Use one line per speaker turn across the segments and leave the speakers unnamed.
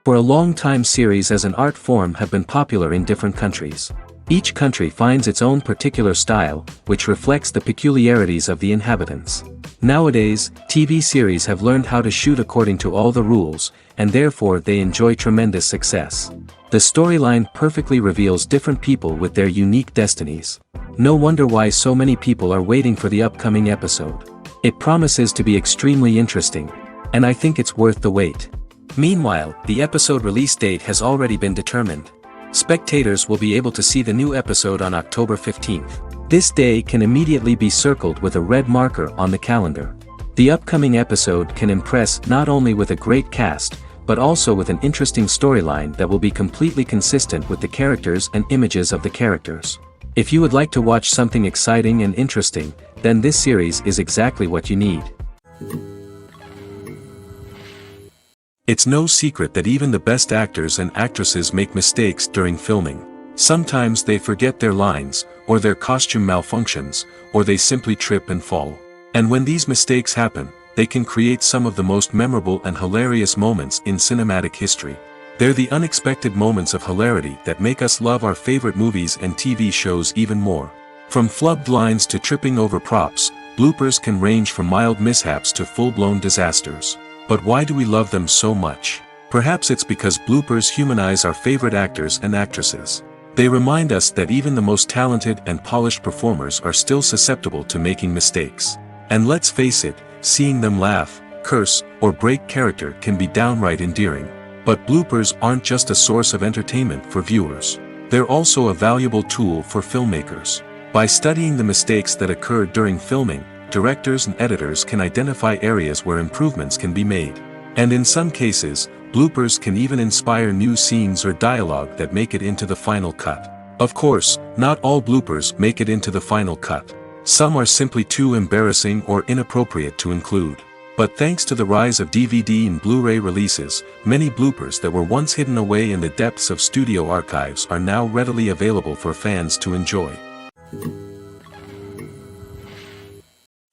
For a long time, series as an art form have been popular in different countries. Each country finds its own particular style, which reflects the peculiarities of the inhabitants. Nowadays, TV series have learned how to shoot according to all the rules, and therefore they enjoy tremendous success. The storyline perfectly reveals different people with their unique destinies. No wonder why so many people are waiting for the upcoming episode. It promises to be extremely interesting, and I think it's worth the wait. Meanwhile, the episode release date has already been determined. Spectators will be able to see the new episode on October 15th. This day can immediately be circled with a red marker on the calendar. The upcoming episode can impress not only with a great cast, but also with an interesting storyline that will be completely consistent with the characters and images of the characters. If you would like to watch something exciting and interesting, then this series is exactly what you need. It's no secret that even the best actors and actresses make mistakes during filming. Sometimes they forget their lines, or their costume malfunctions, or they simply trip and fall. And when these mistakes happen, they can create some of the most memorable and hilarious moments in cinematic history. They're the unexpected moments of hilarity that make us love our favorite movies and TV shows even more. From flubbed lines to tripping over props, bloopers can range from mild mishaps to full-blown disasters. But why do we love them so much? Perhaps it's because bloopers humanize our favorite actors and actresses. They remind us that even the most talented and polished performers are still susceptible to making mistakes. And let's face it, seeing them laugh, curse, or break character can be downright endearing. But bloopers aren't just a source of entertainment for viewers. They're also a valuable tool for filmmakers. By studying the mistakes that occur during filming, directors and editors can identify areas where improvements can be made. And in some cases, bloopers can even inspire new scenes or dialogue that make it into the final cut. Of course, not all bloopers make it into the final cut. Some are simply too embarrassing or inappropriate to include. But thanks to the rise of DVD and Blu-ray releases, many bloopers that were once hidden away in the depths of studio archives are now readily available for fans to enjoy.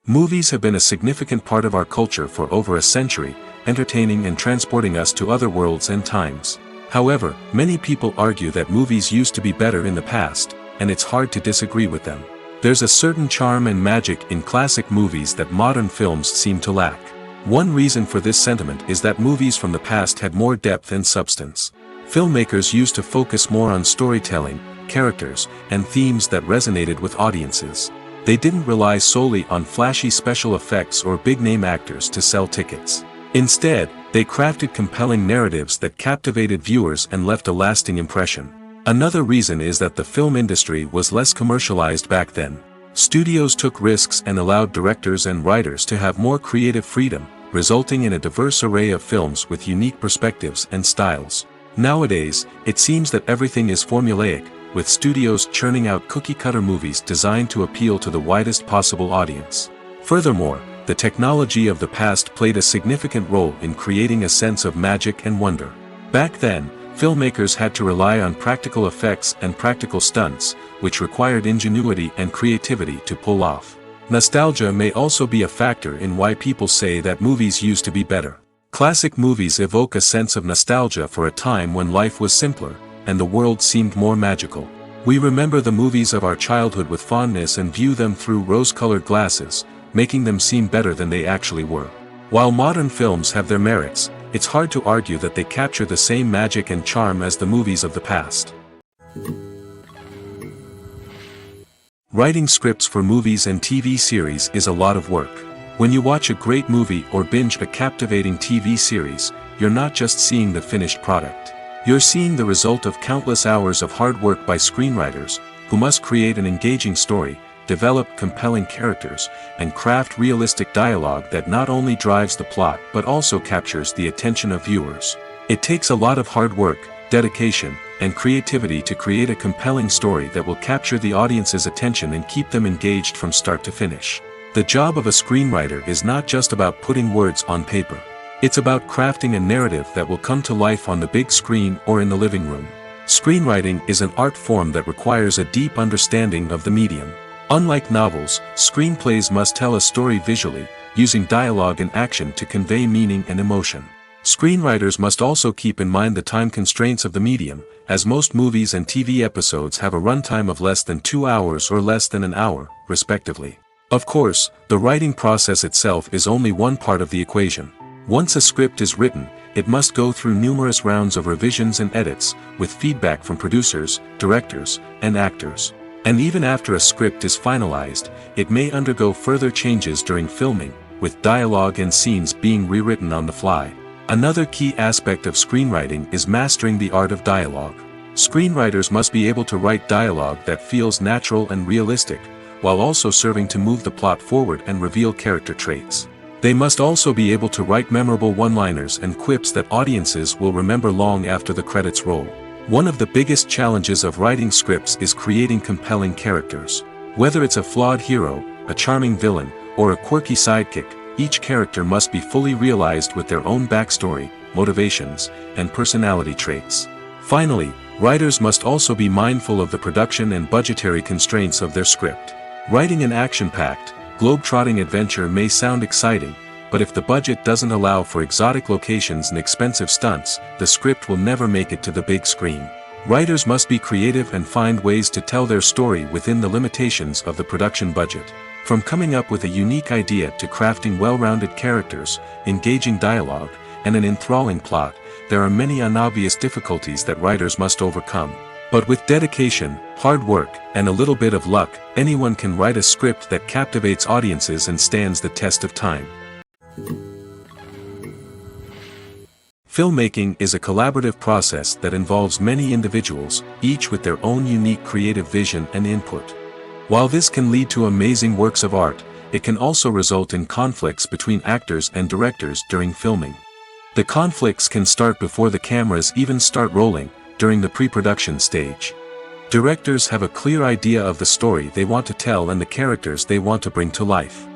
Movies have been a significant part of our culture for over a century, entertaining and transporting us to other worlds and times. However, many people argue that movies used to be better in the past, and it's hard to disagree with them. There's a certain charm and magic in classic movies that modern films seem to lack. One reason for this sentiment is that movies from the past had more depth and substance. Filmmakers used to focus more on storytelling, characters, and themes that resonated with audiences. They didn't rely solely on flashy special effects or big-name actors to sell tickets. Instead, they crafted compelling narratives that captivated viewers and left a lasting impression. Another reason is that the film industry was less commercialized back then. Studios took risks and allowed directors and writers to have more creative freedom, resulting in a diverse array of films with unique perspectives and styles. Nowadays, it seems that everything is formulaic, with studios churning out cookie-cutter movies designed to appeal to the widest possible audience. Furthermore, the technology of the past played a significant role in creating a sense of magic and wonder. Back then, filmmakers had to rely on practical effects and practical stunts, which required ingenuity and creativity to pull off. Nostalgia may also be a factor in why people say that movies used to be better. Classic movies evoke a sense of nostalgia for a time when life was simpler, and the world seemed more magical. We remember the movies of our childhood with fondness and view them through rose-colored glasses, making them seem better than they actually were. While modern films have their merits, it's hard to argue that they capture the same magic and charm as the movies of the past. Writing scripts for movies and TV series is a lot of work. When you watch a great movie or binge a captivating TV series, you're not just seeing the finished product. You're seeing the result of countless hours of hard work by screenwriters, who must create an engaging story, develop compelling characters, and craft realistic dialogue that not only drives the plot but also captures the attention of viewers. It takes a lot of hard work, dedication, and creativity to create a compelling story that will capture the audience's attention and keep them engaged from start to finish. The job of a screenwriter is not just about putting words on paper. It's about crafting a narrative that will come to life on the big screen or in the living room. Screenwriting is an art form that requires a deep understanding of the medium. Unlike novels, screenplays must tell a story visually, using dialogue and action to convey meaning and emotion. Screenwriters must also keep in mind the time constraints of the medium, as most movies and TV episodes have a runtime of less than 2 hours or less than an hour, respectively. Of course, the writing process itself is only one part of the equation. Once a script is written, it must go through numerous rounds of revisions and edits, with feedback from producers, directors, and actors. And even after a script is finalized, it may undergo further changes during filming, with dialogue and scenes being rewritten on the fly. Another key aspect of screenwriting is mastering the art of dialogue. Screenwriters must be able to write dialogue that feels natural and realistic, while also serving to move the plot forward and reveal character traits. They must also be able to write memorable one-liners and quips that audiences will remember long after the credits roll. One of the biggest challenges of writing scripts is creating compelling characters. Whether it's a flawed hero, a charming villain, or a quirky sidekick, each character must be fully realized with their own backstory, motivations, and personality traits. Finally, writers must also be mindful of the production and budgetary constraints of their script. Writing an action-packed, globe-trotting adventure may sound exciting, but if the budget doesn't allow for exotic locations and expensive stunts, the script will never make it to the big screen. Writers must be creative and find ways to tell their story within the limitations of the production budget. From coming up with a unique idea to crafting well-rounded characters, engaging dialogue, and an enthralling plot, there are many unobvious difficulties that writers must overcome. But with dedication, hard work, and a little bit of luck, anyone can write a script that captivates audiences and stands the test of time. Filmmaking is a collaborative process that involves many individuals, each with their own unique creative vision and input. While this can lead to amazing works of art, it can also result in conflicts between actors and directors during filming. The conflicts can start before the cameras even start rolling, during the pre-production stage. Directors have a clear idea of the story they want to tell and the characters they want to bring to life.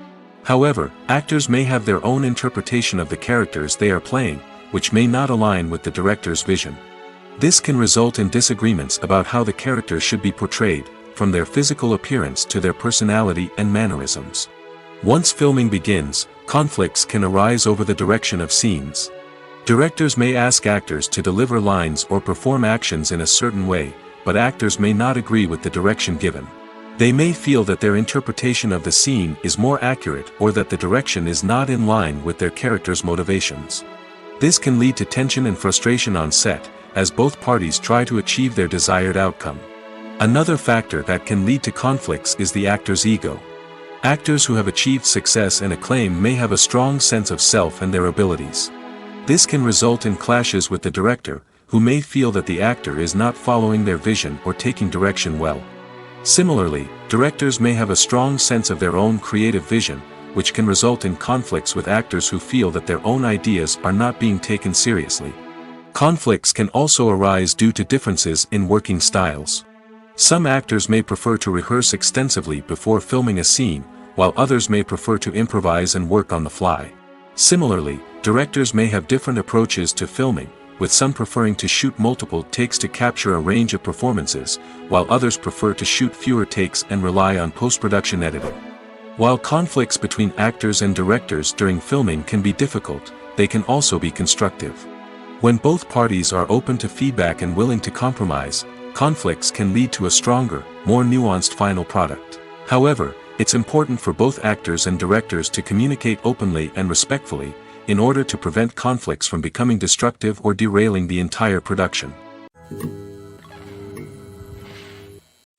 However, actors may have their own interpretation of the characters they are playing, which may not align with the director's vision. This can result in disagreements about how the characters should be portrayed, from their physical appearance to their personality and mannerisms. Once filming begins, conflicts can arise over the direction of scenes. Directors may ask actors to deliver lines or perform actions in a certain way, but actors may not agree with the direction given. They may feel that their interpretation of the scene is more accurate or that the direction is not in line with their character's motivations. This can lead to tension and frustration on set, as both parties try to achieve their desired outcome. Another factor that can lead to conflicts is the actor's ego. Actors who have achieved success and acclaim may have a strong sense of self and their abilities. This can result in clashes with the director, who may feel that the actor is not following their vision or taking direction well. Similarly, directors may have a strong sense of their own creative vision, which can result in conflicts with actors who feel that their own ideas are not being taken seriously. Conflicts can also arise due to differences in working styles. Some actors may prefer to rehearse extensively before filming a scene, while others may prefer to improvise and work on the fly. Similarly, directors may have different approaches to filming, with some preferring to shoot multiple takes to capture a range of performances, while others prefer to shoot fewer takes and rely on post-production editing. While conflicts between actors and directors during filming can be difficult, they can also be constructive. When both parties are open to feedback and willing to compromise, conflicts can lead to a stronger, more nuanced final product. However, it's important for both actors and directors to communicate openly and respectfully, in order to prevent conflicts from becoming destructive or derailing the entire production.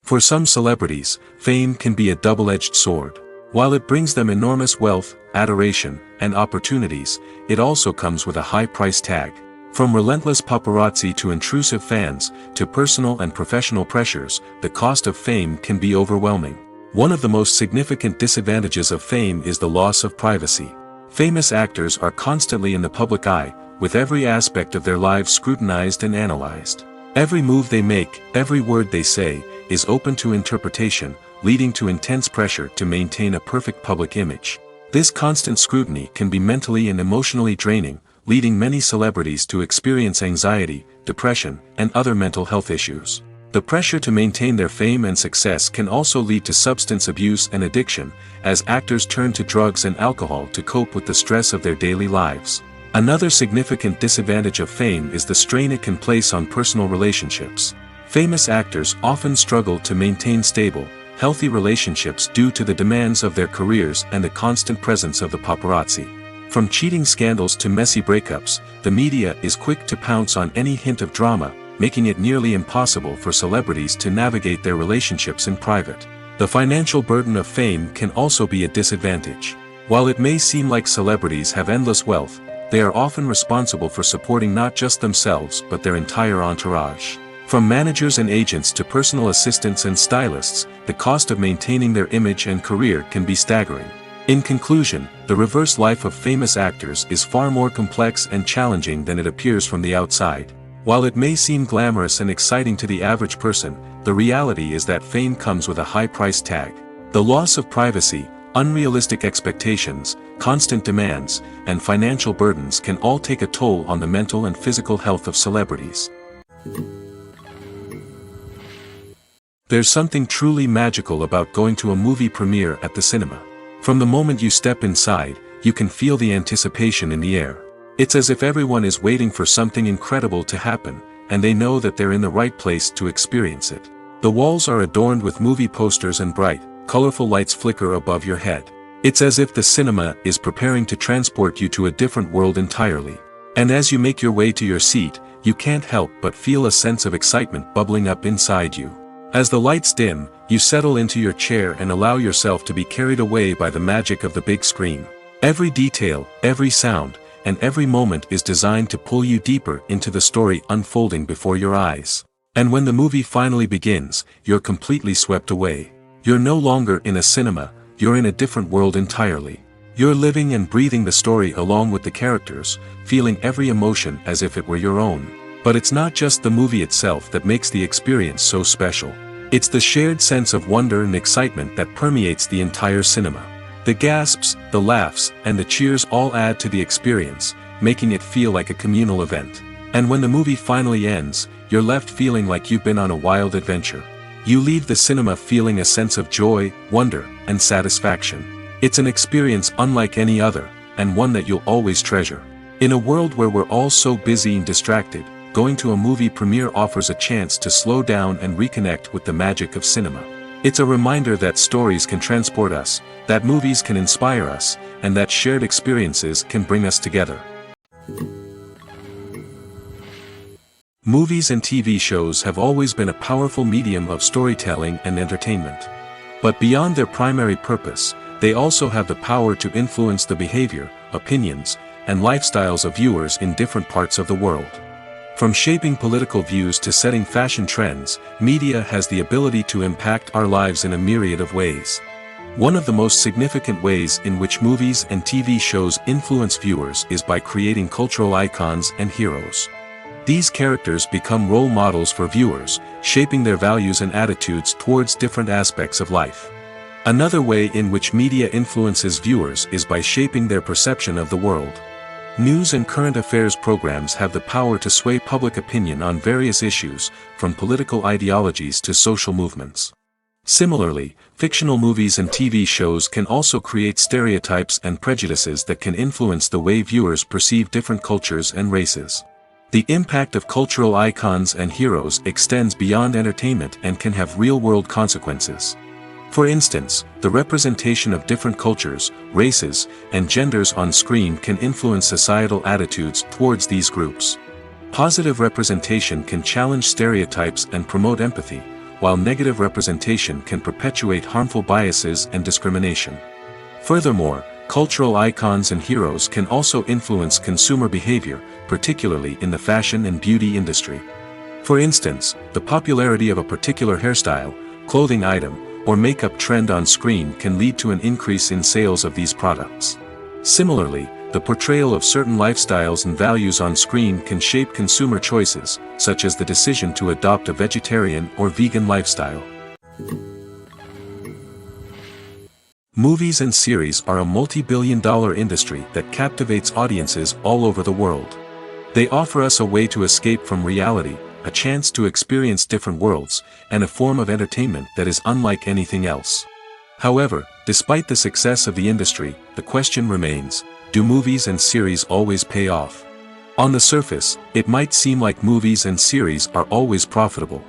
For some celebrities, fame can be a double-edged sword. While it brings them enormous wealth, adoration, and opportunities, it also comes with a high price tag. From relentless paparazzi to intrusive fans, to personal and professional pressures, the cost of fame can be overwhelming. One of the most significant disadvantages of fame is the loss of privacy. Famous actors are constantly in the public eye, with every aspect of their lives scrutinized and analyzed. Every move they make, every word they say, is open to interpretation, leading to intense pressure to maintain a perfect public image. This constant scrutiny can be mentally and emotionally draining, leading many celebrities to experience anxiety, depression, and other mental health issues. The pressure to maintain their fame and success can also lead to substance abuse and addiction, as actors turn to drugs and alcohol to cope with the stress of their daily lives. Another significant disadvantage of fame is the strain it can place on personal relationships. Famous actors often struggle to maintain stable, healthy relationships due to the demands of their careers and the constant presence of the paparazzi. From cheating scandals to messy breakups, the media is quick to pounce on any hint of drama, making it nearly impossible for celebrities to navigate their relationships in private. The financial burden of fame can also be a disadvantage. While it may seem like celebrities have endless wealth, they are often responsible for supporting not just themselves but their entire entourage. From managers and agents to personal assistants and stylists, the cost of maintaining their image and career can be staggering. In conclusion, the reverse life of famous actors is far more complex and challenging than it appears from the outside. While it may seem glamorous and exciting to the average person, the reality is that fame comes with a high price tag. The loss of privacy, unrealistic expectations, constant demands, and financial burdens can all take a toll on the mental and physical health of celebrities. There's something truly magical about going to a movie premiere at the cinema. From the moment you step inside, you can feel the anticipation in the air. It's as if everyone is waiting for something incredible to happen, and they know that they're in the right place to experience it. The walls are adorned with movie posters and bright, colorful lights flicker above your head. It's as if the cinema is preparing to transport you to a different world entirely. And as you make your way to your seat, you can't help but feel a sense of excitement bubbling up inside you. As the lights dim, you settle into your chair and allow yourself to be carried away by the magic of the big screen. Every detail, every sound, and every moment is designed to pull you deeper into the story unfolding before your eyes. And when the movie finally begins, you're completely swept away. You're no longer in a cinema, you're in a different world entirely. You're living and breathing the story along with the characters, feeling every emotion as if it were your own. But it's not just the movie itself that makes the experience so special. It's the shared sense of wonder and excitement that permeates the entire cinema. The gasps, the laughs, and the cheers all add to the experience, making it feel like a communal event. And when the movie finally ends, you're left feeling like you've been on a wild adventure. You leave the cinema feeling a sense of joy, wonder, and satisfaction. It's an experience unlike any other, and one that you'll always treasure. In a world where we're all so busy and distracted, going to a movie premiere offers a chance to slow down and reconnect with the magic of cinema. It's a reminder that stories can transport us, that movies can inspire us, and that shared experiences can bring us together. Movies and TV shows have always been a powerful medium of storytelling and entertainment. But beyond their primary purpose, they also have the power to influence the behavior, opinions, and lifestyles of viewers in different parts of the world. From shaping political views to setting fashion trends, media has the ability to impact our lives in a myriad of ways. One of the most significant ways in which movies and TV shows influence viewers is by creating cultural icons and heroes. These characters become role models for viewers, shaping their values and attitudes towards different aspects of life. Another way in which media influences viewers is by shaping their perception of the world. News and current affairs programs have the power to sway public opinion on various issues, from political ideologies to social movements. Similarly, fictional movies and TV shows can also create stereotypes and prejudices that can influence the way viewers perceive different cultures and races. The impact of cultural icons and heroes extends beyond entertainment and can have real-world consequences. For instance, the representation of different cultures, races, and genders on screen can influence societal attitudes towards these groups. Positive representation can challenge stereotypes and promote empathy, while negative representation can perpetuate harmful biases and discrimination. Furthermore, cultural icons and heroes can also influence consumer behavior, particularly in the fashion and beauty industry. For instance, the popularity of a particular hairstyle, clothing item, or makeup trend on screen can lead to an increase in sales of these products. Similarly, the portrayal of certain lifestyles and values on screen can shape consumer choices, such as the decision to adopt a vegetarian or vegan lifestyle. Movies and series are a multi-billion-dollar industry that captivates audiences all over the world. They offer us a way to escape from reality, a chance to experience different worlds, and a form of entertainment that is unlike anything else. However, despite the success of the industry, the question remains, do movies and series always pay off? On the surface, it might seem like movies and series are always profitable.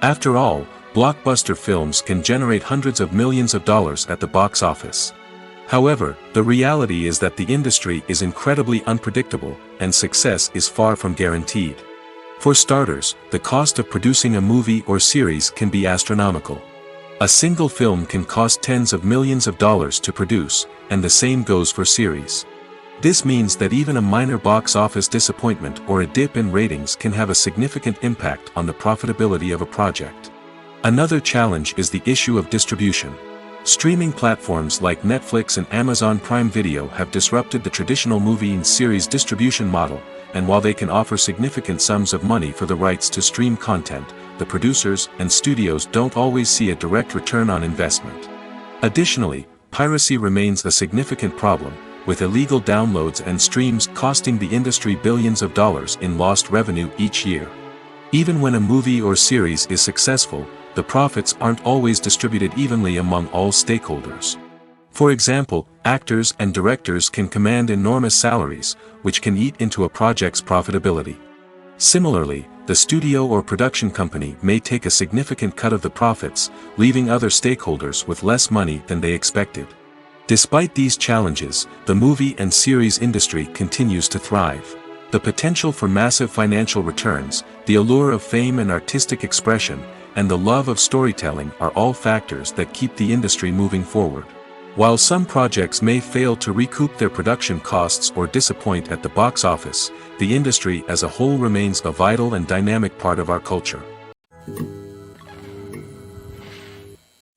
After all, blockbuster films can generate hundreds of millions of dollars at the box office. However, the reality is that the industry is incredibly unpredictable, and success is far from guaranteed. For starters, the cost of producing a movie or series can be astronomical. A single film can cost tens of millions of dollars to produce, and the same goes for series. This means that even a minor box office disappointment or a dip in ratings can have a significant impact on the profitability of a project. Another challenge is the issue of distribution. Streaming platforms like Netflix and Amazon Prime Video have disrupted the traditional movie and series distribution model, and while they can offer significant sums of money for the rights to stream content, the producers and studios don't always see a direct return on investment. Additionally, piracy remains a significant problem, with illegal downloads and streams costing the industry billions of dollars in lost revenue each year. Even when a movie or series is successful, the profits aren't always distributed evenly among all stakeholders. For example, actors and directors can command enormous salaries, which can eat into a project's profitability. Similarly, the studio or production company may take a significant cut of the profits, leaving other stakeholders with less money than they expected. Despite these challenges, the movie and series industry continues to thrive. The potential for massive financial returns, the allure of fame and artistic expression, and the love of storytelling are all factors that keep the industry moving forward. While some projects may fail to recoup their production costs or disappoint at the box office, the industry as a whole remains a vital and dynamic part of our culture.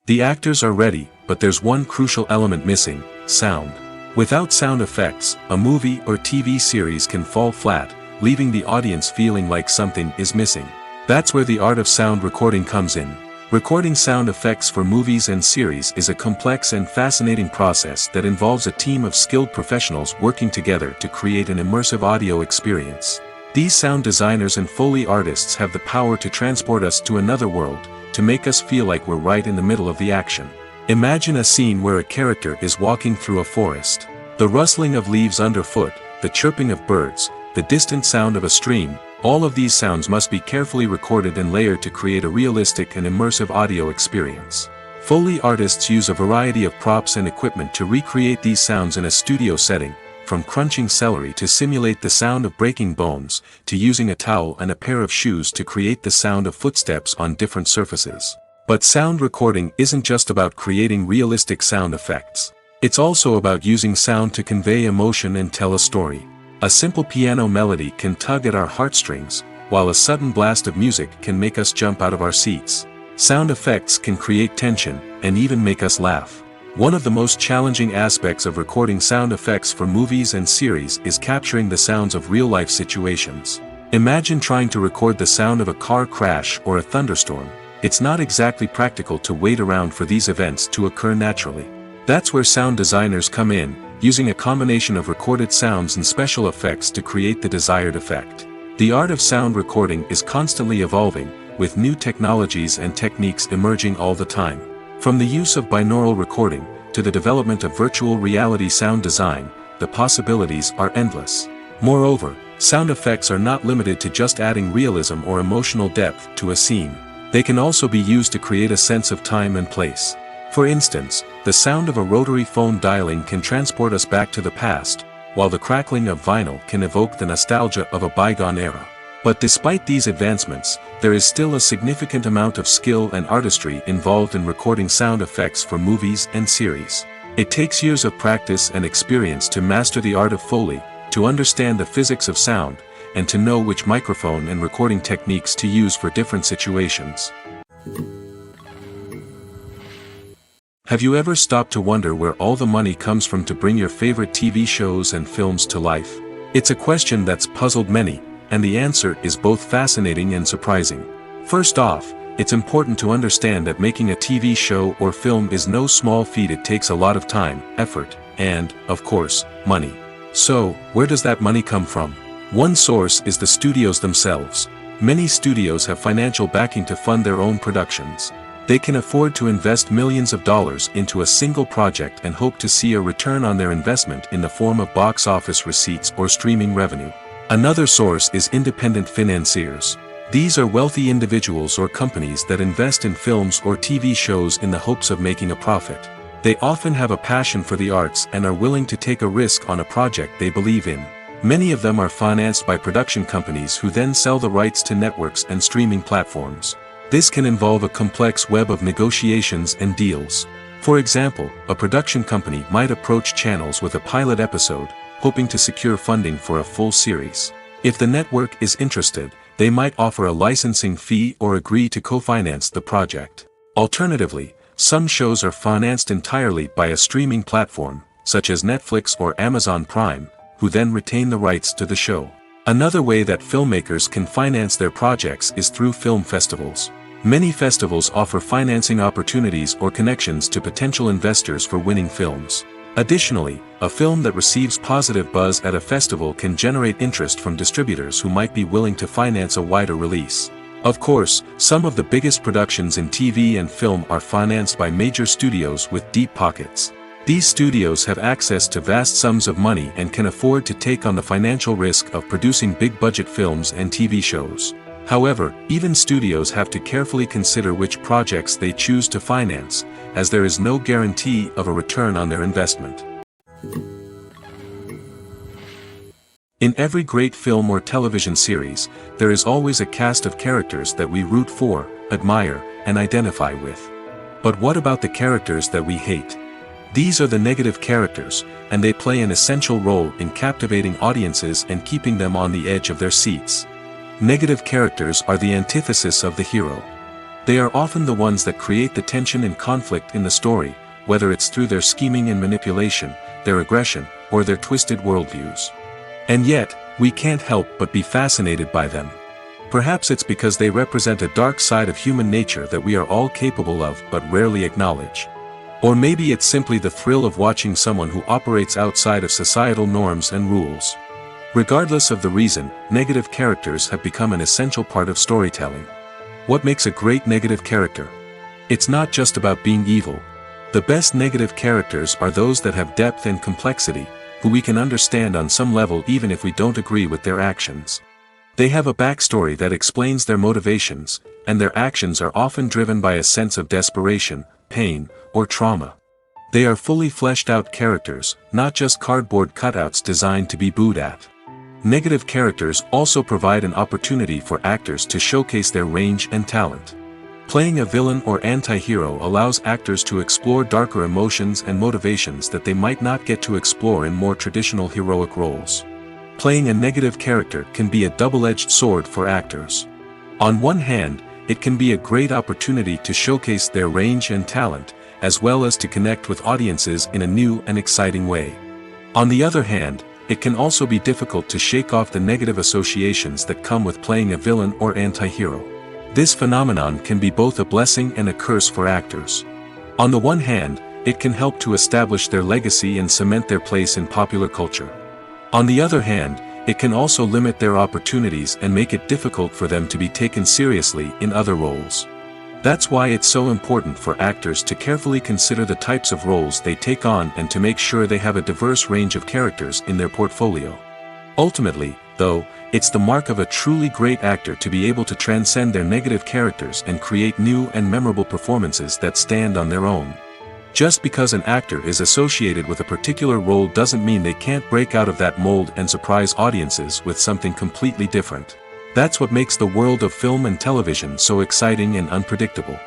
The actors are ready, but there's one crucial element missing: sound. Without sound effects, a movie or TV series can fall flat, leaving the audience feeling like something is missing. That's where the art of sound recording comes in. Recording sound effects for movies and series is a complex and fascinating process that involves a team of skilled professionals working together to create an immersive audio experience. These sound designers and Foley artists have the power to transport us to another world, to make us feel like we're right in the middle of the action. Imagine a scene where a character is walking through a forest. The rustling of leaves underfoot, the chirping of birds, the distant sound of a stream, all of these sounds must be carefully recorded and layered to create a realistic and immersive audio experience. Foley artists use a variety of props and equipment to recreate these sounds in a studio setting, from crunching celery to simulate the sound of breaking bones, to using a towel and a pair of shoes to create the sound of footsteps on different surfaces. But sound recording isn't just about creating realistic sound effects. It's also about using sound to convey emotion and tell a story. A simple piano melody can tug at our heartstrings, while a sudden blast of music can make us jump out of our seats. Sound effects can create tension, and even make us laugh. One of the most challenging aspects of recording sound effects for movies and series is capturing the sounds of real-life situations. Imagine trying to record the sound of a car crash or a thunderstorm. It's not exactly practical to wait around for these events to occur naturally. That's where sound designers come in, using a combination of recorded sounds and special effects to create the desired effect. The art of sound recording is constantly evolving, with new technologies and techniques emerging all the time. From the use of binaural recording, to the development of virtual reality sound design, the possibilities are endless. Moreover, sound effects are not limited to just adding realism or emotional depth to a scene. They can also be used to create a sense of time and place. For instance, the sound of a rotary phone dialing can transport us back to the past, while the crackling of vinyl can evoke the nostalgia of a bygone era. But despite these advancements, there is still a significant amount of skill and artistry involved in recording sound effects for movies and series. It takes years of practice and experience to master the art of Foley, to understand the physics of sound, and to know which microphone and recording techniques to use for different situations. Have you ever stopped to wonder where all the money comes from to bring your favorite TV shows and films to life? It's a question that's puzzled many, and the answer is both fascinating and surprising. First off, it's important to understand that making a TV show or film is no small feat. It takes a lot of time, effort, and, of course, money. So, where does that money come from? One source is the studios themselves. Many studios have financial backing to fund their own productions. They can afford to invest millions of dollars into a single project and hope to see a return on their investment in the form of box office receipts or streaming revenue. Another source is independent financiers. These are wealthy individuals or companies that invest in films or TV shows in the hopes of making a profit. They often have a passion for the arts and are willing to take a risk on a project they believe in. Many of them are financed by production companies who then sell the rights to networks and streaming platforms. This can involve a complex web of negotiations and deals. For example, a production company might approach channels with a pilot episode, hoping to secure funding for a full series. If the network is interested, they might offer a licensing fee or agree to co-finance the project. Alternatively, some shows are financed entirely by a streaming platform, such as Netflix or Amazon Prime, who then retain the rights to the show. Another way that filmmakers can finance their projects is through film festivals. Many festivals offer financing opportunities or connections to potential investors for winning films. Additionally, a film that receives positive buzz at a festival can generate interest from distributors who might be willing to finance a wider release. Of course, some of the biggest productions in TV and film are financed by major studios with deep pockets. These studios have access to vast sums of money and can afford to take on the financial risk of producing big-budget films and TV shows. However, even studios have to carefully consider which projects they choose to finance, as there is no guarantee of a return on their investment. In every great film or television series, there is always a cast of characters that we root for, admire, and identify with. But what about the characters that we hate? These are the negative characters, and they play an essential role in captivating audiences and keeping them on the edge of their seats. Negative characters are the antithesis of the hero. They are often the ones that create the tension and conflict in the story, whether it's through their scheming and manipulation, their aggression, or their twisted worldviews. And yet, we can't help but be fascinated by them. Perhaps it's because they represent a dark side of human nature that we are all capable of but rarely acknowledge. Or maybe it's simply the thrill of watching someone who operates outside of societal norms and rules. Regardless of the reason, negative characters have become an essential part of storytelling. What makes a great negative character? It's not just about being evil. The best negative characters are those that have depth and complexity, who we can understand on some level even if we don't agree with their actions. They have a backstory that explains their motivations, and their actions are often driven by a sense of desperation, pain, or trauma. They are fully fleshed out characters, not just cardboard cutouts designed to be booed at. Negative characters also provide an opportunity for actors to showcase their range and talent. Playing a villain or anti-hero allows actors to explore darker emotions and motivations that they might not get to explore in more traditional heroic roles. Playing a negative character can be a double-edged sword for actors. On one hand, it can be a great opportunity to showcase their range and talent, as well as to connect with audiences in a new and exciting way. On the other hand, it can also be difficult to shake off the negative associations that come with playing a villain or anti-hero. This phenomenon can be both a blessing and a curse for actors. On the one hand, it can help to establish their legacy and cement their place in popular culture. On the other hand, it can also limit their opportunities and make it difficult for them to be taken seriously in other roles. That's why it's so important for actors to carefully consider the types of roles they take on and to make sure they have a diverse range of characters in their portfolio. Ultimately, though, it's the mark of a truly great actor to be able to transcend their negative characters and create new and memorable performances that stand on their own. Just because an actor is associated with a particular role doesn't mean they can't break out of that mold and surprise audiences with something completely different. That's what makes the world of film and television so exciting and unpredictable.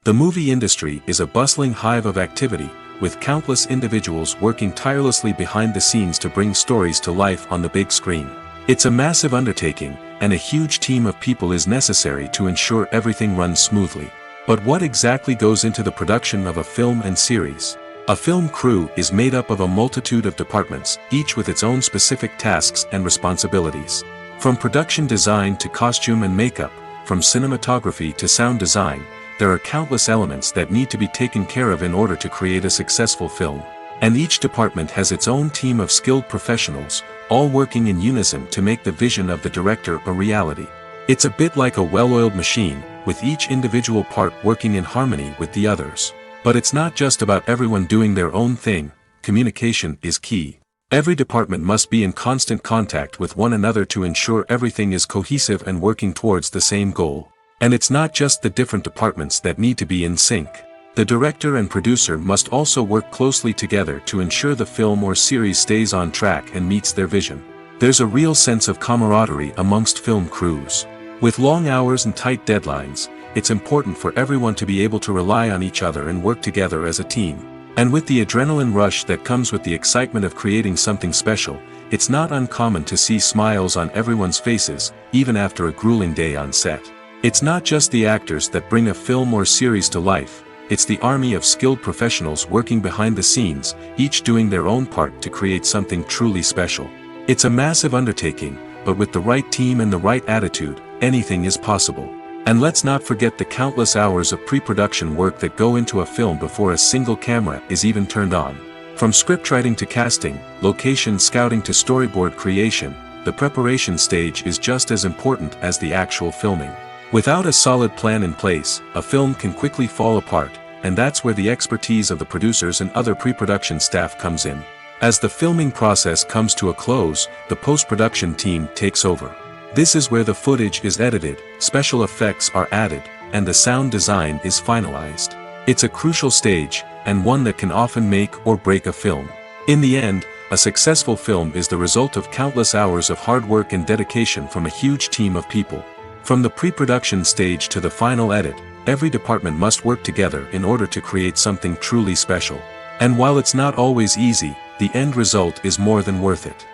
The movie industry is a bustling hive of activity, with countless individuals working tirelessly behind the scenes to bring stories to life on the big screen. It's a massive undertaking, and a huge team of people is necessary to ensure everything runs smoothly. But what exactly goes into the production of a film and series? A film crew is made up of a multitude of departments, each with its own specific tasks and responsibilities. From production design to costume and makeup, from cinematography to sound design, there are countless elements that need to be taken care of in order to create a successful film. And each department has its own team of skilled professionals, all working in unison to make the vision of the director a reality. It's a bit like a well-oiled machine, with each individual part working in harmony with the others. But it's not just about everyone doing their own thing. Communication is key. Every department must be in constant contact with one another to ensure everything is cohesive and working towards the same goal. And it's not just the different departments that need to be in sync. The director and producer must also work closely together to ensure the film or series stays on track and meets their vision. There's a real sense of camaraderie amongst film crews. With long hours and tight deadlines, it's important for everyone to be able to rely on each other and work together as a team. And with the adrenaline rush that comes with the excitement of creating something special, it's not uncommon to see smiles on everyone's faces, even after a grueling day on set. It's not just the actors that bring a film or series to life, it's the army of skilled professionals working behind the scenes, each doing their own part to create something truly special. It's a massive undertaking, but with the right team and the right attitude, anything is possible. And let's not forget the countless hours of pre-production work that go into a film before a single camera is even turned on. From scriptwriting to casting, location scouting to storyboard creation, the preparation stage is just as important as the actual filming. Without a solid plan in place, a film can quickly fall apart, and that's where the expertise of the producers and other pre-production staff comes in. As the filming process comes to a close, the post-production team takes over. This is where the footage is edited, special effects are added, and the sound design is finalized. It's a crucial stage, and one that can often make or break a film. In the end, a successful film is the result of countless hours of hard work and dedication from a huge team of people. From the pre-production stage to the final edit, every department must work together in order to create something truly special. And while it's not always easy, the end result is more than worth it.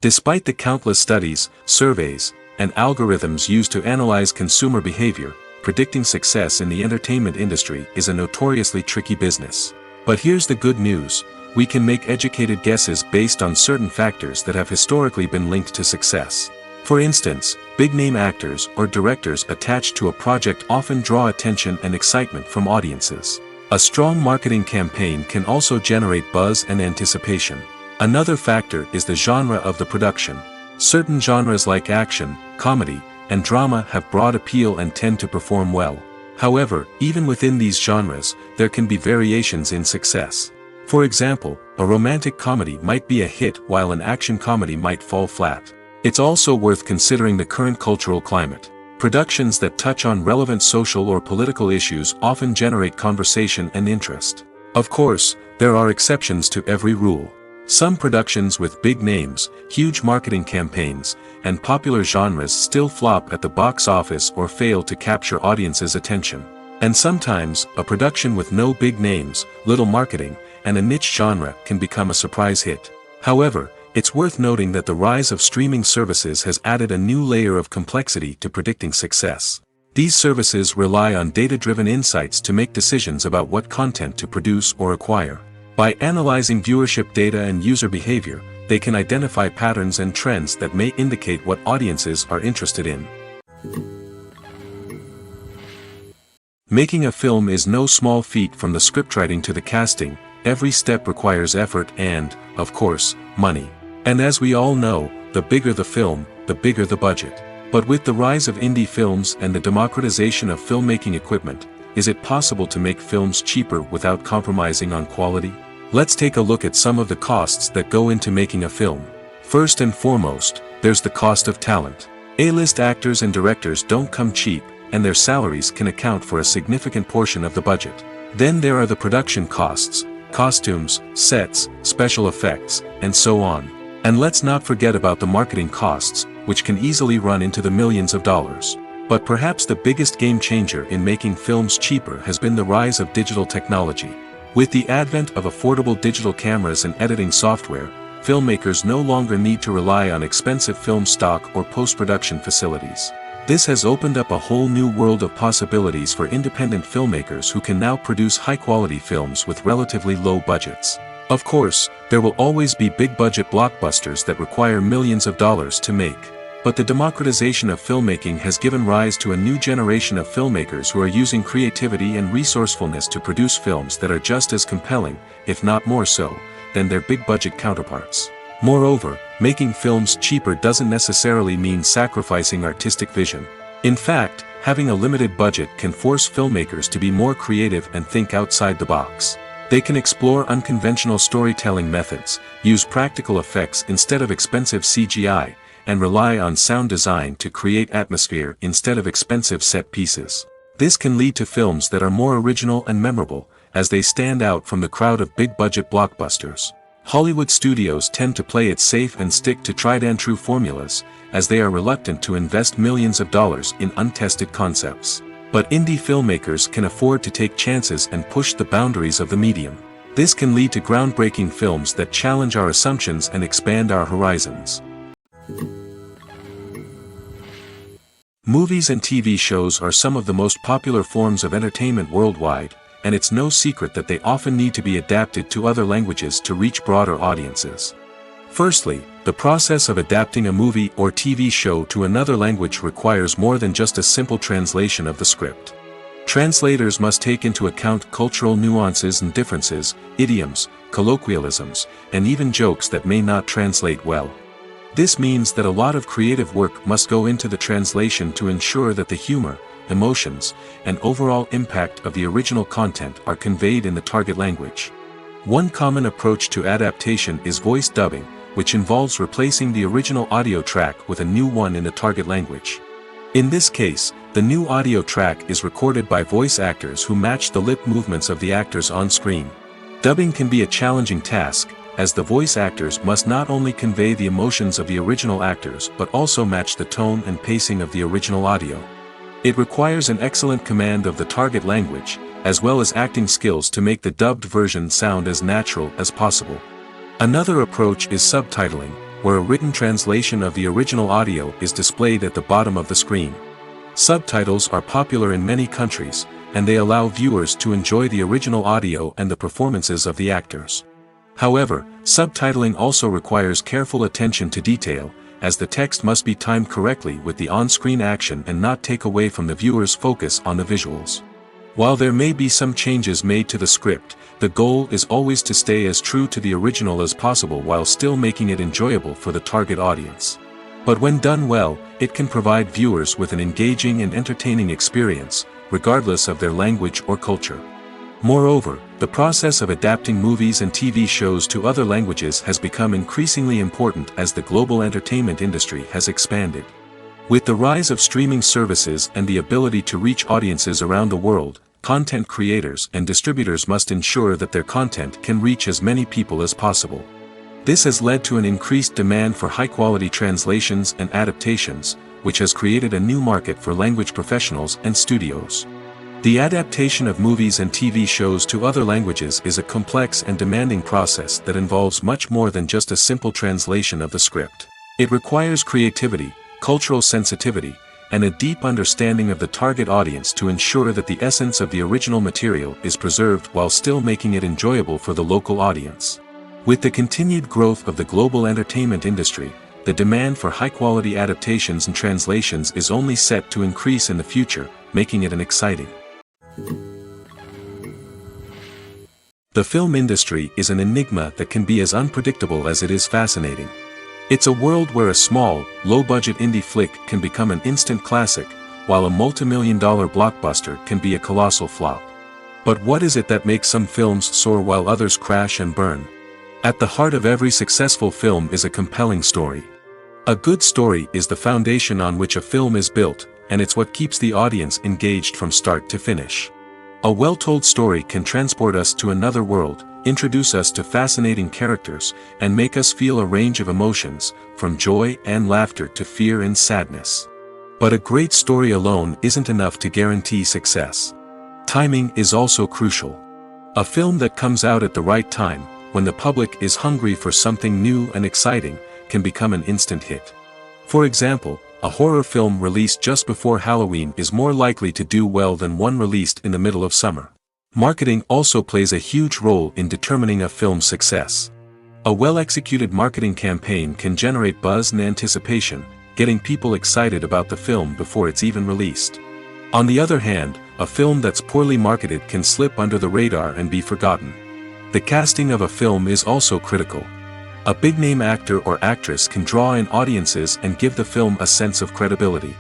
Despite the countless studies, surveys, and algorithms used to analyze consumer behavior, predicting success in the entertainment industry is a notoriously tricky business. But here's the good news: we can make educated guesses based on certain factors that have historically been linked to success. For instance, big-name actors or directors attached to a project often draw attention and excitement from audiences. A strong marketing campaign can also generate buzz and anticipation. Another factor is the genre of the production. Certain genres like action, comedy, and drama have broad appeal and tend to perform well. However, even within these genres, there can be variations in success. For example, a romantic comedy might be a hit while an action comedy might fall flat. It's also worth considering the current cultural climate. Productions that touch on relevant social or political issues often generate conversation and interest. Of course, there are exceptions to every rule. Some productions with big names, huge marketing campaigns, and popular genres still flop at the box office or fail to capture audiences' attention. And sometimes, a production with no big names, little marketing, and a niche genre can become a surprise hit. However, it's worth noting that the rise of streaming services has added a new layer of complexity to predicting success. These services rely on data-driven insights to make decisions about what content to produce or acquire. By analyzing viewership data and user behavior, they can identify patterns and trends that may indicate what audiences are interested in. Making a film is no small feat. From the scriptwriting to the casting, every step requires effort and, of course, money. And as we all know, the bigger the film, the bigger the budget. But with the rise of indie films and the democratization of filmmaking equipment, is it possible to make films cheaper without compromising on quality? Let's take a look at some of the costs that go into making a film. First and foremost, there's the cost of talent. A-list actors and directors don't come cheap, and their salaries can account for a significant portion of the budget. Then there are the production costs, costumes, sets, special effects, and so on. And let's not forget about the marketing costs, which can easily run into the millions of dollars. But perhaps the biggest game changer in making films cheaper has been the rise of digital technology. With the advent of affordable digital cameras and editing software, filmmakers no longer need to rely on expensive film stock or post-production facilities. This has opened up a whole new world of possibilities for independent filmmakers who can now produce high-quality films with relatively low budgets. Of course, there will always be big-budget blockbusters that require millions of dollars to make. But the democratization of filmmaking has given rise to a new generation of filmmakers who are using creativity and resourcefulness to produce films that are just as compelling, if not more so, than their big-budget counterparts. Moreover, making films cheaper doesn't necessarily mean sacrificing artistic vision. In fact, having a limited budget can force filmmakers to be more creative and think outside the box. They can explore unconventional storytelling methods, use practical effects instead of expensive CGI, and rely on sound design to create atmosphere instead of expensive set pieces. This can lead to films that are more original and memorable, as they stand out from the crowd of big-budget blockbusters. Hollywood studios tend to play it safe and stick to tried-and-true formulas, as they are reluctant to invest millions of dollars in untested concepts. But indie filmmakers can afford to take chances and push the boundaries of the medium. This can lead to groundbreaking films that challenge our assumptions and expand our horizons. Movies and TV shows are some of the most popular forms of entertainment worldwide, and it's no secret that they often need to be adapted to other languages to reach broader audiences. Firstly, the process of adapting a movie or TV show to another language requires more than just a simple translation of the script. Translators must take into account cultural nuances and differences, idioms, colloquialisms, and even jokes that may not translate well. This means that a lot of creative work must go into the translation to ensure that the humor, emotions, and overall impact of the original content are conveyed in the target language. One common approach to adaptation is voice dubbing, which involves replacing the original audio track with a new one in the target language. In this case, the new audio track is recorded by voice actors who match the lip movements of the actors on screen. Dubbing can be a challenging task, as the voice actors must not only convey the emotions of the original actors but also match the tone and pacing of the original audio. It requires an excellent command of the target language, as well as acting skills to make the dubbed version sound as natural as possible. Another approach is subtitling, where a written translation of the original audio is displayed at the bottom of the screen. Subtitles are popular in many countries, and they allow viewers to enjoy the original audio and the performances of the actors. However, subtitling also requires careful attention to detail, as the text must be timed correctly with the on-screen action and not take away from the viewer's focus on the visuals. While there may be some changes made to the script, the goal is always to stay as true to the original as possible while still making it enjoyable for the target audience. But when done well, it can provide viewers with an engaging and entertaining experience, regardless of their language or culture. Moreover, the process of adapting movies and TV shows to other languages has become increasingly important as the global entertainment industry has expanded. With the rise of streaming services and the ability to reach audiences around the world, content creators and distributors must ensure that their content can reach as many people as possible. This has led to an increased demand for high-quality translations and adaptations, which has created a new market for language professionals and studios. The adaptation of movies and TV shows to other languages is a complex and demanding process that involves much more than just a simple translation of the script. It requires creativity, cultural sensitivity, and a deep understanding of the target audience to ensure that the essence of the original material is preserved while still making it enjoyable for the local audience. With the continued growth of the global entertainment industry, the demand for high-quality adaptations and translations is only set to increase in the future, making it an exciting. The film industry is an enigma that can be as unpredictable as it is fascinating. It's a world where a small, low-budget indie flick can become an instant classic, while a multi-million-dollar blockbuster can be a colossal flop. But what is it that makes some films soar while others crash and burn? At the heart of every successful film is a compelling story. A good story is the foundation on which a film is built, and it's what keeps the audience engaged from start to finish. A well-told story can transport us to another world, introduce us to fascinating characters, and make us feel a range of emotions, from joy and laughter to fear and sadness. But a great story alone isn't enough to guarantee success. Timing is also crucial. A film that comes out at the right time, when the public is hungry for something new and exciting, can become an instant hit. For example, a horror film released just before Halloween is more likely to do well than one released in the middle of summer. Marketing also plays a huge role in determining a film's success. A well-executed marketing campaign can generate buzz and anticipation, getting people excited about the film before it's even released. On the other hand, a film that's poorly marketed can slip under the radar and be forgotten. The casting of a film is also critical. A big-name actor or actress can draw in audiences and give the film a sense of credibility.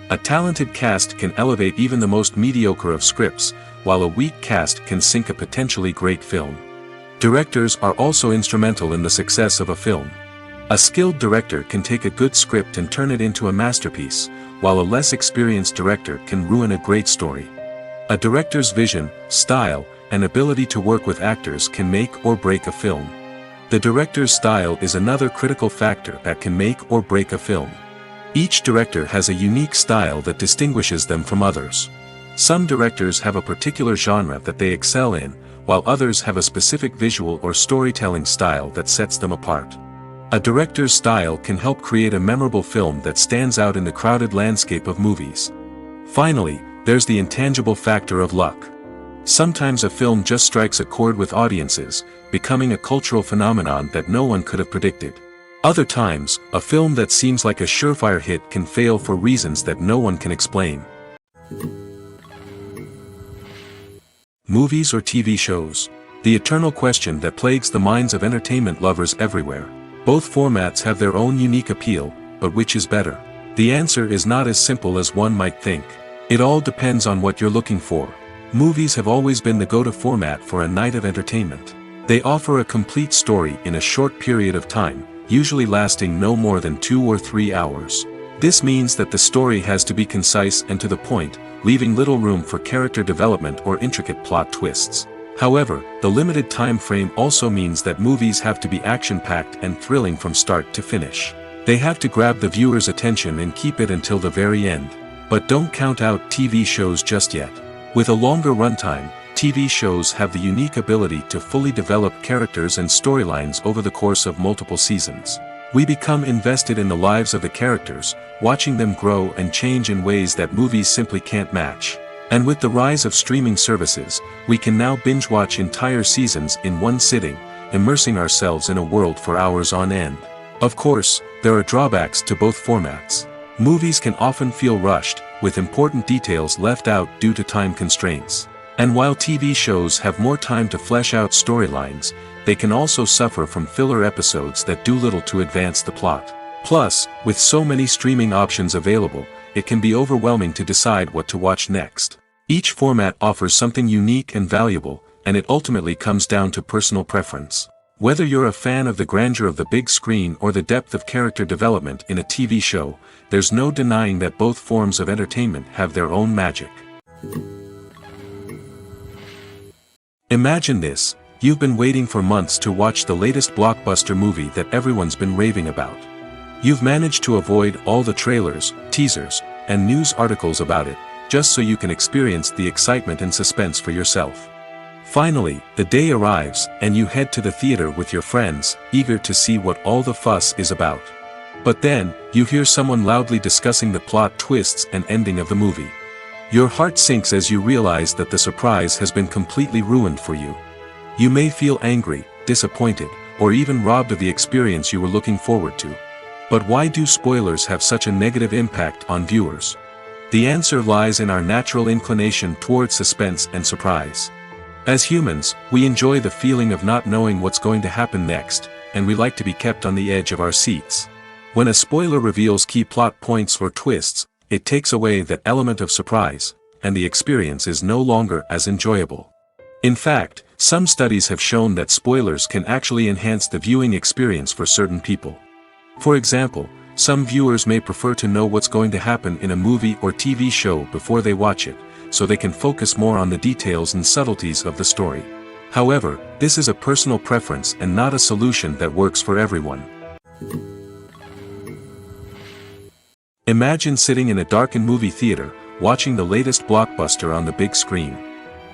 A talented cast can elevate even the most mediocre of scripts, while a weak cast can sink a potentially great film. Directors are also instrumental in the success of a film. A skilled director can take a good script and turn it into a masterpiece, while a less experienced director can ruin a great story. A director's vision, style, and ability to work with actors can make or break a film. The director's style is another critical factor that can make or break a film. Each director has a unique style that distinguishes them from others. Some directors have a particular genre that they excel in, while others have a specific visual or storytelling style that sets them apart. A director's style can help create a memorable film that stands out in the crowded landscape of movies. Finally, there's the intangible factor of luck. Sometimes a film just strikes a chord with audiences, becoming a cultural phenomenon that no one could have predicted. Other times, a film that seems like a surefire hit can fail for reasons that no one can explain. Movies or TV shows? The eternal question that plagues the minds of entertainment lovers everywhere. Both formats have their own unique appeal, but which is better? The answer is not as simple as one might think. It all depends on what you're looking for. Movies have always been the go-to format for a night of entertainment. They offer a complete story in a short period of time, usually lasting no more than 2 or 3 hours. This means that the story has to be concise and to the point, leaving little room for character development or intricate plot twists. However, the limited time frame also means that movies have to be action-packed and thrilling from start to finish. They have to grab the viewer's attention and keep it until the very end. But don't count out TV shows just yet. With a longer runtime, TV shows have the unique ability to fully develop characters and storylines over the course of multiple seasons. We become invested in the lives of the characters, watching them grow and change in ways that movies simply can't match. And with the rise of streaming services, we can now binge-watch entire seasons in one sitting, immersing ourselves in a world for hours on end. Of course, there are drawbacks to both formats. Movies can often feel rushed, with important details left out due to time constraints. And while TV shows have more time to flesh out storylines, they can also suffer from filler episodes that do little to advance the plot. Plus, with so many streaming options available, it can be overwhelming to decide what to watch next. Each format offers something unique and valuable, and it ultimately comes down to personal preference. Whether you're a fan of the grandeur of the big screen or the depth of character development in a TV show, there's no denying that both forms of entertainment have their own magic. Imagine this: you've been waiting for months to watch the latest blockbuster movie that everyone's been raving about. You've managed to avoid all the trailers, teasers, and news articles about it, just so you can experience the excitement and suspense for yourself. Finally, the day arrives, and you head to the theater with your friends, eager to see what all the fuss is about. But then, you hear someone loudly discussing the plot twists and ending of the movie. Your heart sinks as you realize that the surprise has been completely ruined for you. You may feel angry, disappointed, or even robbed of the experience you were looking forward to. But why do spoilers have such a negative impact on viewers? The answer lies in our natural inclination toward suspense and surprise. As humans, we enjoy the feeling of not knowing what's going to happen next, and we like to be kept on the edge of our seats. When a spoiler reveals key plot points or twists, it takes away that element of surprise, and the experience is no longer as enjoyable. In fact, some studies have shown that spoilers can actually enhance the viewing experience for certain people. For example, some viewers may prefer to know what's going to happen in a movie or TV show before they watch it, so they can focus more on the details and subtleties of the story. However, this is a personal preference and not a solution that works for everyone. Imagine sitting in a darkened movie theater, watching the latest blockbuster on the big screen.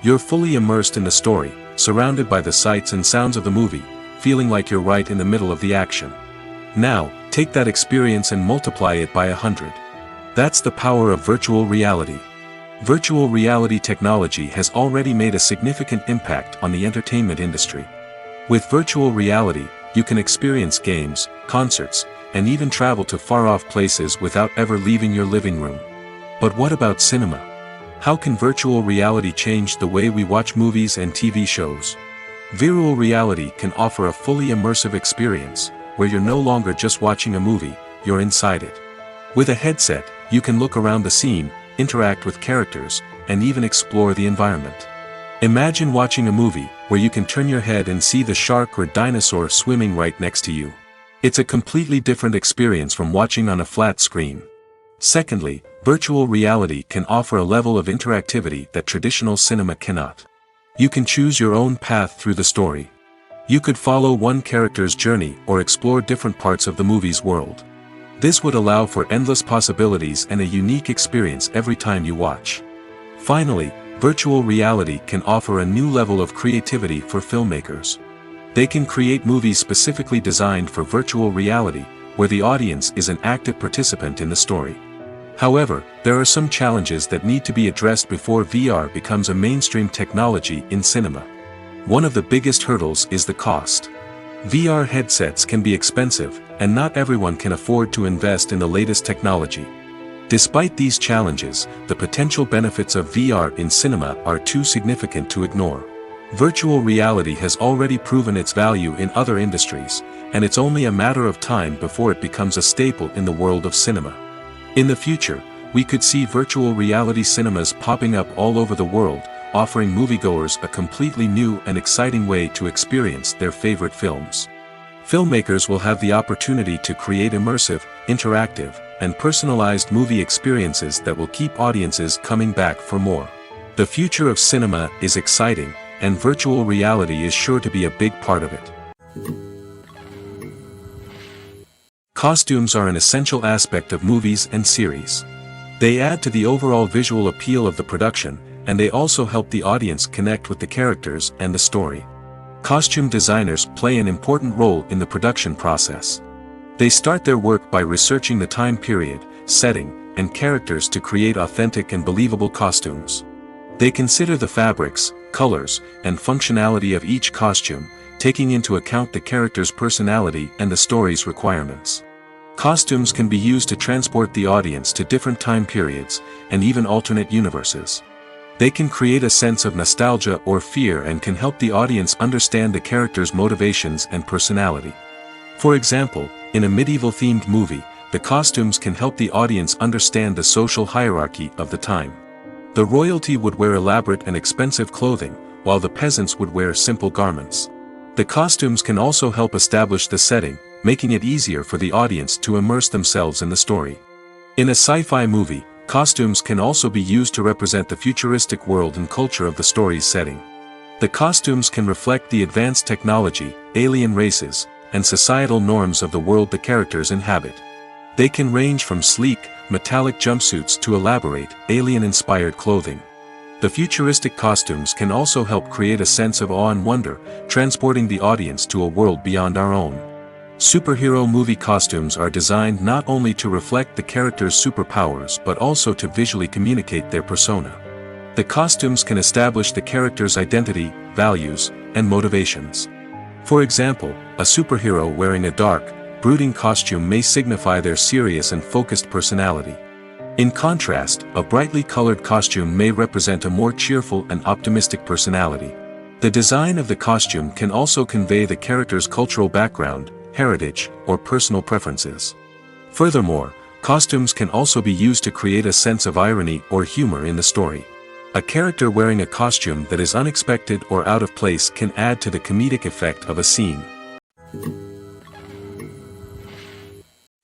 You're fully immersed in the story, surrounded by the sights and sounds of the movie, feeling like you're right in the middle of the action. Now, take that experience and multiply it by 100. That's the power of virtual reality. Virtual reality technology has already made a significant impact on the entertainment industry. With virtual reality, you can experience games, concerts, and even travel to far-off places without ever leaving your living room. But what about cinema? How can virtual reality change the way we watch movies and TV shows? Virtual reality can offer a fully immersive experience, where you're no longer just watching a movie, you're inside it. With a headset, you can look around the scene, interact with characters, and even explore the environment. Imagine watching a movie, where you can turn your head and see the shark or dinosaur swimming right next to you. It's a completely different experience from watching on a flat screen. Secondly, virtual reality can offer a level of interactivity that traditional cinema cannot. You can choose your own path through the story. You could follow one character's journey or explore different parts of the movie's world. This would allow for endless possibilities and a unique experience every time you watch. Finally, virtual reality can offer a new level of creativity for filmmakers. They can create movies specifically designed for virtual reality, where the audience is an active participant in the story. However, there are some challenges that need to be addressed before VR becomes a mainstream technology in cinema. One of the biggest hurdles is the cost. VR headsets can be expensive, and not everyone can afford to invest in the latest technology. Despite these challenges, the potential benefits of VR in cinema are too significant to ignore. Virtual reality has already proven its value in other industries, and it's only a matter of time before it becomes a staple in the world of cinema. In the future, we could see virtual reality cinemas popping up all over the world, offering moviegoers a completely new and exciting way to experience their favorite films. Filmmakers will have the opportunity to create immersive, interactive, and personalized movie experiences that will keep audiences coming back for more. The future of cinema is exciting, and virtual reality is sure to be a big part of it. Costumes are an essential aspect of movies and series. They add to the overall visual appeal of the production, and they also help the audience connect with the characters and the story. Costume designers play an important role in the production process. They start their work by researching the time period, setting, and characters to create authentic and believable costumes. They consider the fabrics, colors, and functionality of each costume, taking into account the character's personality and the story's requirements. Costumes can be used to transport the audience to different time periods, and even alternate universes. They can create a sense of nostalgia or fear and can help the audience understand the character's motivations and personality. For example, in a medieval-themed movie, the costumes can help the audience understand the social hierarchy of the time. The royalty would wear elaborate and expensive clothing, while the peasants would wear simple garments. The costumes can also help establish the setting, making it easier for the audience to immerse themselves in the story. In a sci-fi movie, costumes can also be used to represent the futuristic world and culture of the story's setting. The costumes can reflect the advanced technology, alien races, and societal norms of the world the characters inhabit. They can range from sleek, metallic jumpsuits to elaborate, alien-inspired clothing. The futuristic costumes can also help create a sense of awe and wonder, transporting the audience to a world beyond our own. Superhero movie costumes are designed not only to reflect the character's superpowers but also to visually communicate their persona. The costumes can establish the character's identity, values, and motivations. For example, a superhero wearing a dark, brooding costume may signify their serious and focused personality. In contrast, a brightly colored costume may represent a more cheerful and optimistic personality. The design of the costume can also convey the character's cultural background, heritage, or personal preferences. Furthermore, costumes can also be used to create a sense of irony or humor in the story. A character wearing a costume that is unexpected or out of place can add to the comedic effect of a scene.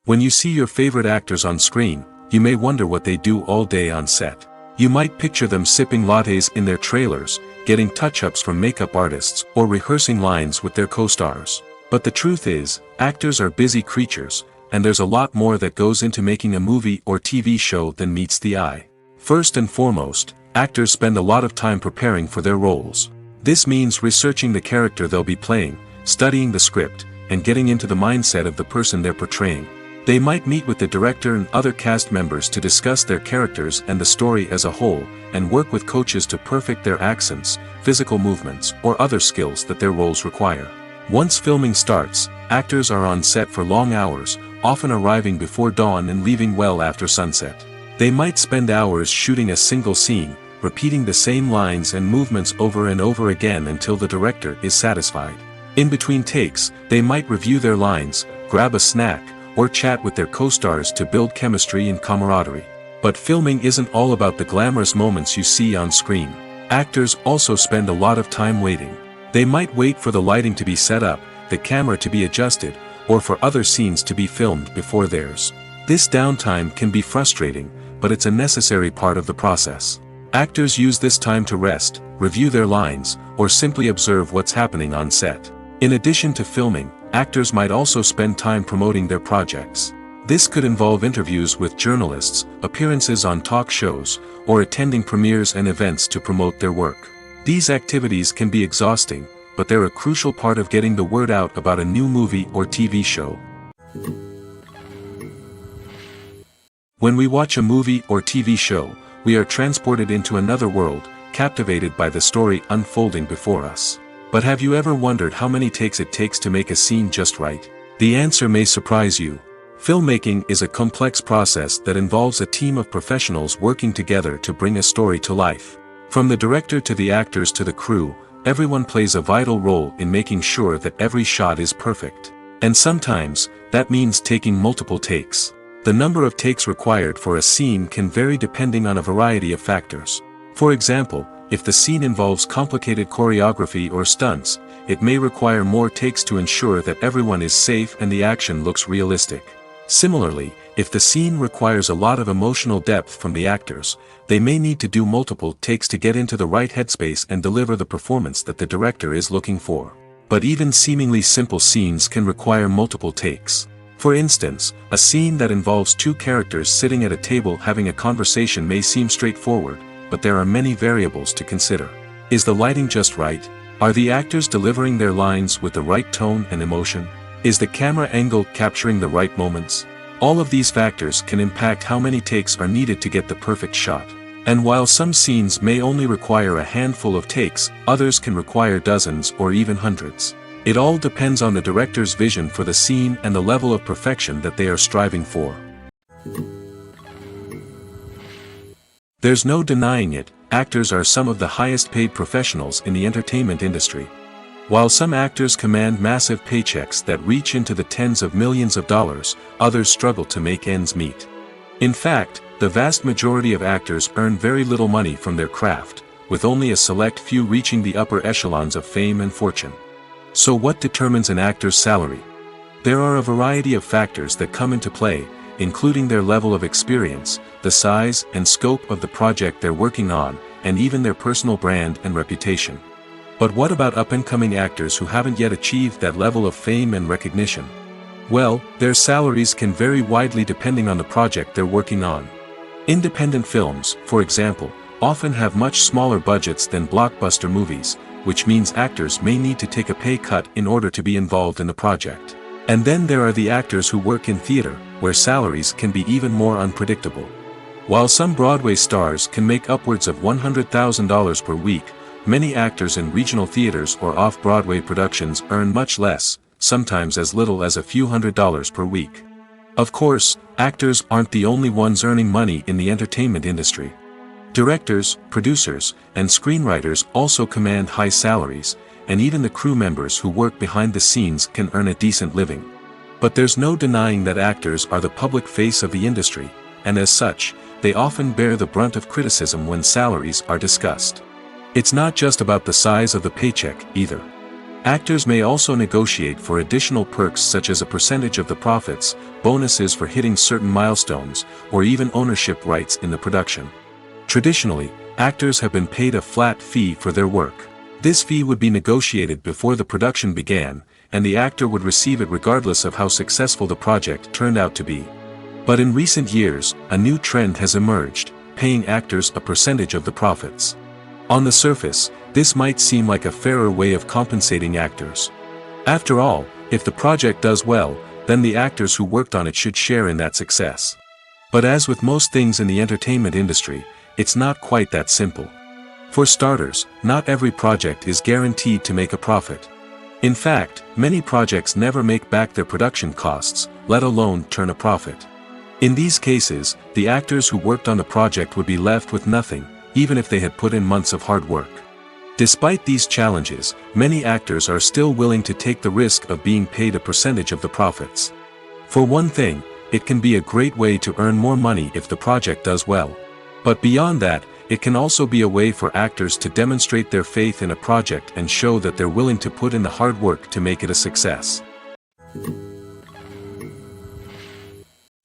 When you see your favorite actors on screen, you may wonder what they do all day on set. You might picture them sipping lattes in their trailers, getting touch-ups from makeup artists, or rehearsing lines with their co-stars. But the truth is, actors are busy creatures, and there's a lot more that goes into making a movie or TV show than meets the eye. First and foremost, actors spend a lot of time preparing for their roles. This means researching the character they'll be playing, studying the script, and getting into the mindset of the person they're portraying. They might meet with the director and other cast members to discuss their characters and the story as a whole, and work with coaches to perfect their accents, physical movements, or other skills that their roles require. Once filming starts, actors are on set for long hours, often arriving before dawn and leaving well after sunset. They might spend hours shooting a single scene, repeating the same lines and movements over and over again until the director is satisfied. In between takes, they might review their lines, grab a snack, or chat with their co-stars to build chemistry and camaraderie. But filming isn't all about the glamorous moments you see on screen. Actors also spend a lot of time waiting. They might wait for the lighting to be set up, the camera to be adjusted, or for other scenes to be filmed before theirs. This downtime can be frustrating, but it's a necessary part of the process. Actors use this time to rest, review their lines, or simply observe what's happening on set. In addition to filming, actors might also spend time promoting their projects. This could involve interviews with journalists, appearances on talk shows, or attending premieres and events to promote their work. These activities can be exhausting, but they're a crucial part of getting the word out about a new movie or TV show. When we watch a movie or TV show, we are transported into another world, captivated by the story unfolding before us. But have you ever wondered how many takes it takes to make a scene just right? The answer may surprise you. Filmmaking is a complex process that involves a team of professionals working together to bring a story to life. From the director to the actors to the crew, everyone plays a vital role in making sure that every shot is perfect. And sometimes, that means taking multiple takes. The number of takes required for a scene can vary depending on a variety of factors. For example, if the scene involves complicated choreography or stunts, it may require more takes to ensure that everyone is safe and the action looks realistic. Similarly, if the scene requires a lot of emotional depth from the actors, they may need to do multiple takes to get into the right headspace and deliver the performance that the director is looking for. But even seemingly simple scenes can require multiple takes. For instance, a scene that involves two characters sitting at a table having a conversation may seem straightforward, but there are many variables to consider. Is the lighting just right? Are the actors delivering their lines with the right tone and emotion? Is the camera angle capturing the right moments? All of these factors can impact how many takes are needed to get the perfect shot. And while some scenes may only require a handful of takes, others can require dozens or even hundreds. It all depends on the director's vision for the scene and the level of perfection that they are striving for. There's no denying it, actors are some of the highest paid professionals in the entertainment industry. While some actors command massive paychecks that reach into the tens of millions of dollars, others struggle to make ends meet. In fact, the vast majority of actors earn very little money from their craft, with only a select few reaching the upper echelons of fame and fortune. So what determines an actor's salary? There are a variety of factors that come into play, including their level of experience, the size and scope of the project they're working on, and even their personal brand and reputation. But what about up-and-coming actors who haven't yet achieved that level of fame and recognition? Well, their salaries can vary widely depending on the project they're working on. Independent films, for example, often have much smaller budgets than blockbuster movies, which means actors may need to take a pay cut in order to be involved in the project. And then there are the actors who work in theater, where salaries can be even more unpredictable. While some Broadway stars can make upwards of $100,000 per week, many actors in regional theaters or off-Broadway productions earn much less, sometimes as little as a few $100s per week. Of course, actors aren't the only ones earning money in the entertainment industry. Directors, producers, and screenwriters also command high salaries, and even the crew members who work behind the scenes can earn a decent living. But there's no denying that actors are the public face of the industry, and as such, they often bear the brunt of criticism when salaries are discussed. It's not just about the size of the paycheck, either. Actors may also negotiate for additional perks such as a percentage of the profits, bonuses for hitting certain milestones, or even ownership rights in the production. Traditionally, actors have been paid a flat fee for their work. This fee would be negotiated before the production began, and the actor would receive it regardless of how successful the project turned out to be. But in recent years, a new trend has emerged, paying actors a percentage of the profits. On the surface, this might seem like a fairer way of compensating actors. After all, if the project does well, then the actors who worked on it should share in that success. But as with most things in the entertainment industry, it's not quite that simple. For starters, not every project is guaranteed to make a profit. In fact, many projects never make back their production costs, let alone turn a profit. In these cases, the actors who worked on the project would be left with nothing, even if they had put in months of hard work. Despite these challenges, many actors are still willing to take the risk of being paid a percentage of the profits. For one thing, it can be a great way to earn more money if the project does well. But beyond that, it can also be a way for actors to demonstrate their faith in a project and show that they're willing to put in the hard work to make it a success.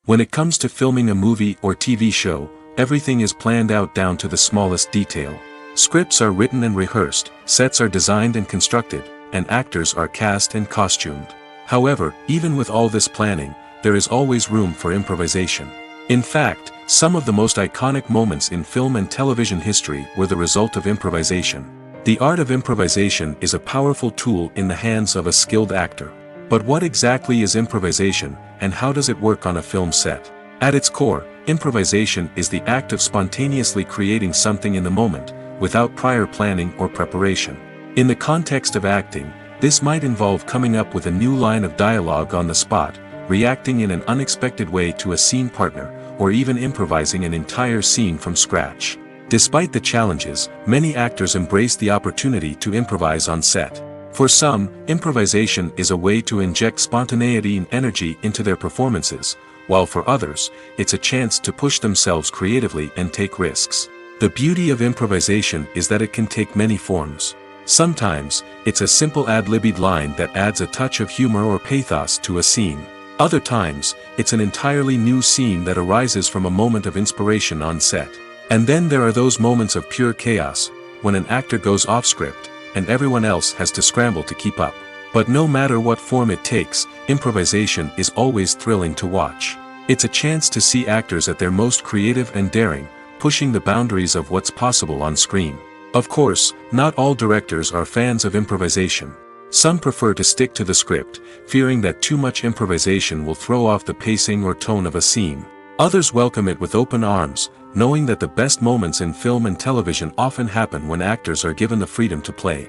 When it comes to filming a movie or TV show, everything is planned out down to the smallest detail. Scripts are written and rehearsed, sets are designed and constructed, and actors are cast and costumed. However, even with all this planning, there is always room for improvisation. In fact, some of the most iconic moments in film and television history were the result of improvisation. The art of improvisation is a powerful tool in the hands of a skilled actor. But what exactly is improvisation, and how does it work on a film set? At its core, improvisation is the act of spontaneously creating something in the moment, without prior planning or preparation. In the context of acting, this might involve coming up with a new line of dialogue on the spot, reacting in an unexpected way to a scene partner, or even improvising an entire scene from scratch. Despite the challenges, many actors embrace the opportunity to improvise on set. For some, improvisation is a way to inject spontaneity and energy into their performances, while for others, it's a chance to push themselves creatively and take risks. The beauty of improvisation is that it can take many forms. Sometimes, it's a simple ad-libbed line that adds a touch of humor or pathos to a scene. Other times, it's an entirely new scene that arises from a moment of inspiration on set. And then there are those moments of pure chaos, when an actor goes off script, and everyone else has to scramble to keep up. But no matter what form it takes, improvisation is always thrilling to watch. It's a chance to see actors at their most creative and daring, pushing the boundaries of what's possible on screen. Of course, not all directors are fans of improvisation. Some prefer to stick to the script, fearing that too much improvisation will throw off the pacing or tone of a scene. Others welcome it with open arms, knowing that the best moments in film and television often happen when actors are given the freedom to play.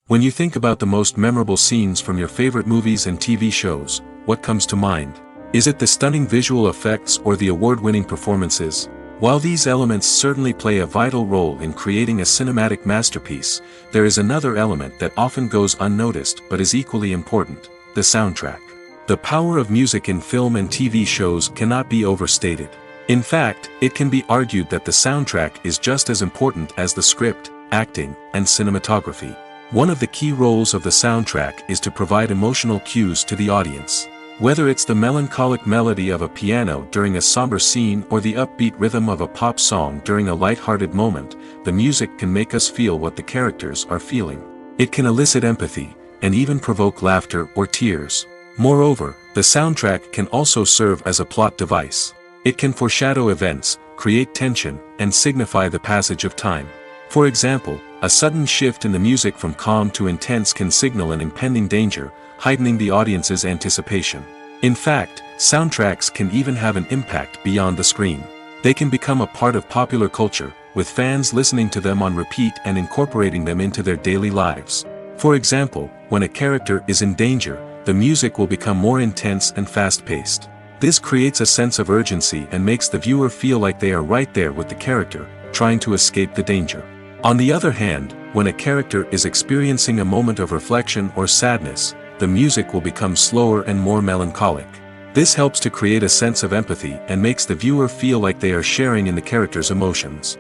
When you think about the most memorable scenes from your favorite movies and TV shows, what comes to mind? Is it the stunning visual effects or the award-winning performances? While these elements certainly play a vital role in creating a cinematic masterpiece, there is another element that often goes unnoticed but is equally important: the soundtrack. The power of music in film and TV shows cannot be overstated. In fact, it can be argued that the soundtrack is just as important as the script, acting, and cinematography. One of the key roles of the soundtrack is to provide emotional cues to the audience. Whether it's the melancholic melody of a piano during a somber scene or the upbeat rhythm of a pop song during a light-hearted moment, the music can make us feel what the characters are feeling. It can elicit empathy, and even provoke laughter or tears. Moreover, the soundtrack can also serve as a plot device. It can foreshadow events, create tension, and signify the passage of time. For example, a sudden shift in the music from calm to intense can signal an impending danger, heightening the audience's anticipation. In fact, soundtracks can even have an impact beyond the screen. They can become a part of popular culture, with fans listening to them on repeat and incorporating them into their daily lives. For example, when a character is in danger, the music will become more intense and fast-paced. This creates a sense of urgency and makes the viewer feel like they are right there with the character, trying to escape the danger. On the other hand, when a character is experiencing a moment of reflection or sadness, the music will become slower and more melancholic. This helps to create a sense of empathy and makes the viewer feel like they are sharing in the character's emotions.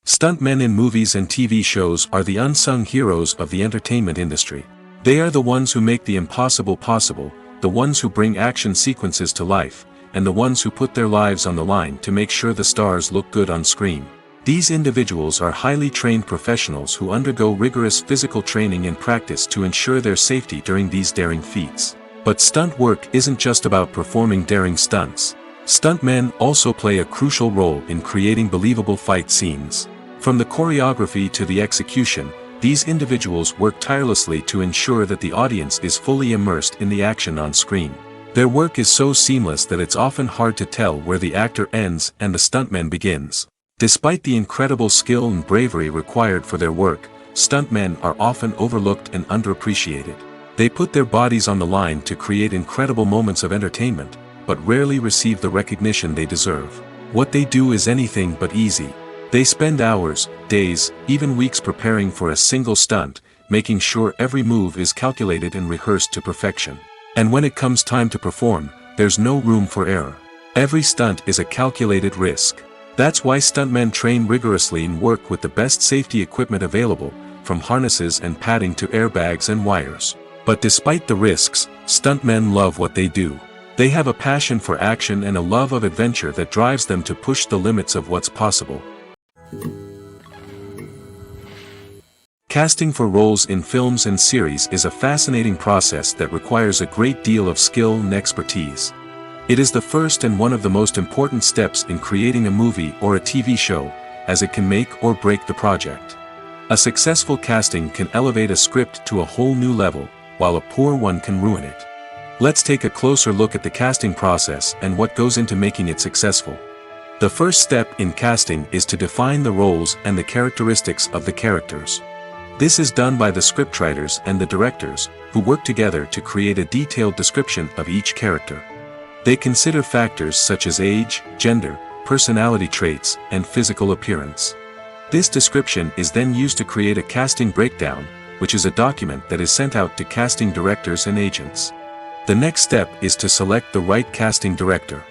Stuntmen in movies and TV shows are the unsung heroes of the entertainment industry. They are the ones who make the impossible possible, the ones who bring action sequences to life, and the ones who put their lives on the line to make sure the stars look good on screen. These individuals are highly trained professionals who undergo rigorous physical training and practice to ensure their safety during these daring feats. But stunt work isn't just about performing daring stunts. Stuntmen also play a crucial role in creating believable fight scenes. From the choreography to the execution, these individuals work tirelessly to ensure that the audience is fully immersed in the action on screen. Their work is so seamless that it's often hard to tell where the actor ends and the stuntman begins. Despite the incredible skill and bravery required for their work, stuntmen are often overlooked and underappreciated. They put their bodies on the line to create incredible moments of entertainment, but rarely receive the recognition they deserve. What they do is anything but easy. They spend hours, days, even weeks preparing for a single stunt, making sure every move is calculated and rehearsed to perfection. And when it comes time to perform, there's no room for error. Every stunt is a calculated risk. That's why stuntmen train rigorously and work with the best safety equipment available, from harnesses and padding to airbags and wires. But despite the risks, stuntmen love what they do. They have a passion for action and a love of adventure that drives them to push the limits of what's possible. Casting for roles in films and series is a fascinating process that requires a great deal of skill and expertise. It is the first and one of the most important steps in creating a movie or a TV show, as it can make or break the project. A successful casting can elevate a script to a whole new level, while a poor one can ruin it. Let's take a closer look at the casting process and what goes into making it successful. The first step in casting is to define the roles and the characteristics of the characters. This is done by the scriptwriters and the directors, who work together to create a detailed description of each character. They consider factors such as age, gender, personality traits, and physical appearance. This description is then used to create a casting breakdown, which is a document that is sent out to casting directors and agents. The next step is to select the right casting director.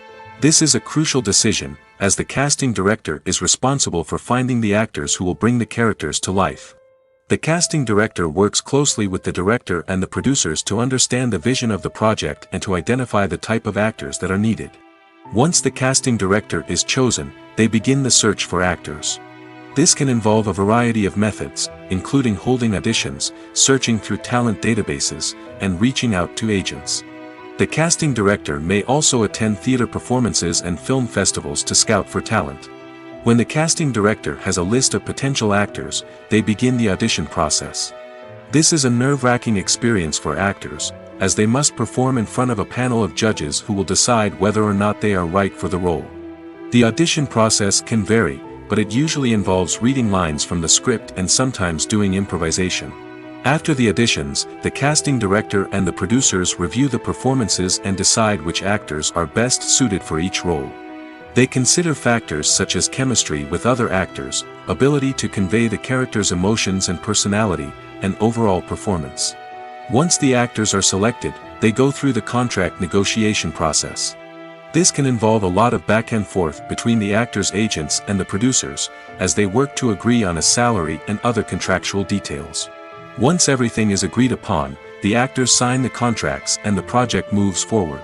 This is a crucial decision, as the casting director is responsible for finding the actors who will bring the characters to life. The casting director works closely with the director and the producers to understand the vision of the project and to identify the type of actors that are needed. Once the casting director is chosen, they begin the search for actors. This can involve a variety of methods, including holding auditions, searching through talent databases, and reaching out to agents. The casting director may also attend theater performances and film festivals to scout for talent. When the casting director has a list of potential actors, they begin the audition process. This is a nerve-wracking experience for actors, as they must perform in front of a panel of judges who will decide whether or not they are right for the role. The audition process can vary, but it usually involves reading lines from the script and sometimes doing improvisation. After the auditions, the casting director and the producers review the performances and decide which actors are best suited for each role. They consider factors such as chemistry with other actors, ability to convey the character's emotions and personality, and overall performance. Once the actors are selected, they go through the contract negotiation process. This can involve a lot of back and forth between the actors' agents and the producers, as they work to agree on a salary and other contractual details. Once everything is agreed upon, the actors sign the contracts and the project moves forward.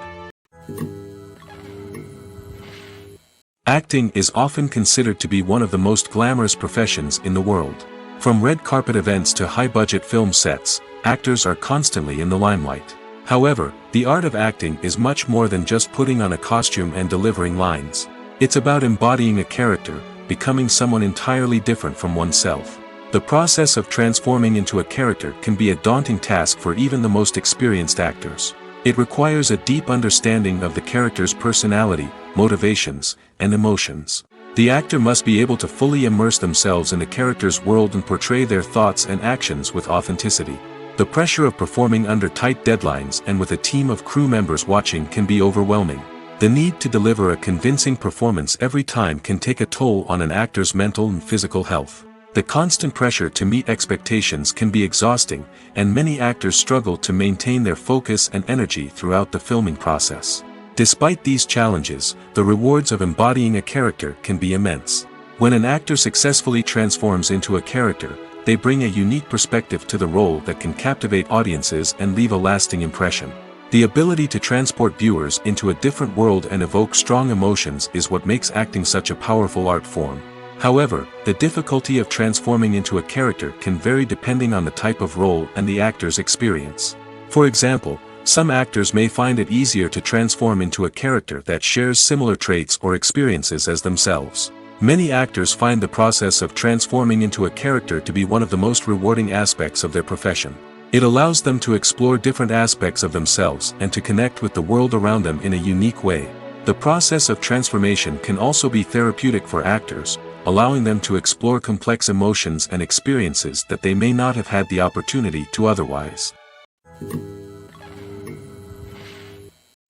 Acting is often considered to be one of the most glamorous professions in the world. From red carpet events to high-budget film sets, actors are constantly in the limelight. However, the art of acting is much more than just putting on a costume and delivering lines. It's about embodying a character, becoming someone entirely different from oneself. The process of transforming into a character can be a daunting task for even the most experienced actors. It requires a deep understanding of the character's personality, motivations, and emotions. The actor must be able to fully immerse themselves in the character's world and portray their thoughts and actions with authenticity. The pressure of performing under tight deadlines and with a team of crew members watching can be overwhelming. The need to deliver a convincing performance every time can take a toll on an actor's mental and physical health. The constant pressure to meet expectations can be exhausting, and many actors struggle to maintain their focus and energy throughout the filming process. Despite these challenges, the rewards of embodying a character can be immense. When an actor successfully transforms into a character, they bring a unique perspective to the role that can captivate audiences and leave a lasting impression. The ability to transport viewers into a different world and evoke strong emotions is what makes acting such a powerful art form. However, the difficulty of transforming into a character can vary depending on the type of role and the actor's experience. For example, some actors may find it easier to transform into a character that shares similar traits or experiences as themselves. Many actors find the process of transforming into a character to be one of the most rewarding aspects of their profession. It allows them to explore different aspects of themselves and to connect with the world around them in a unique way. The process of transformation can also be therapeutic for actors, allowing them to explore complex emotions and experiences that they may not have had the opportunity to otherwise.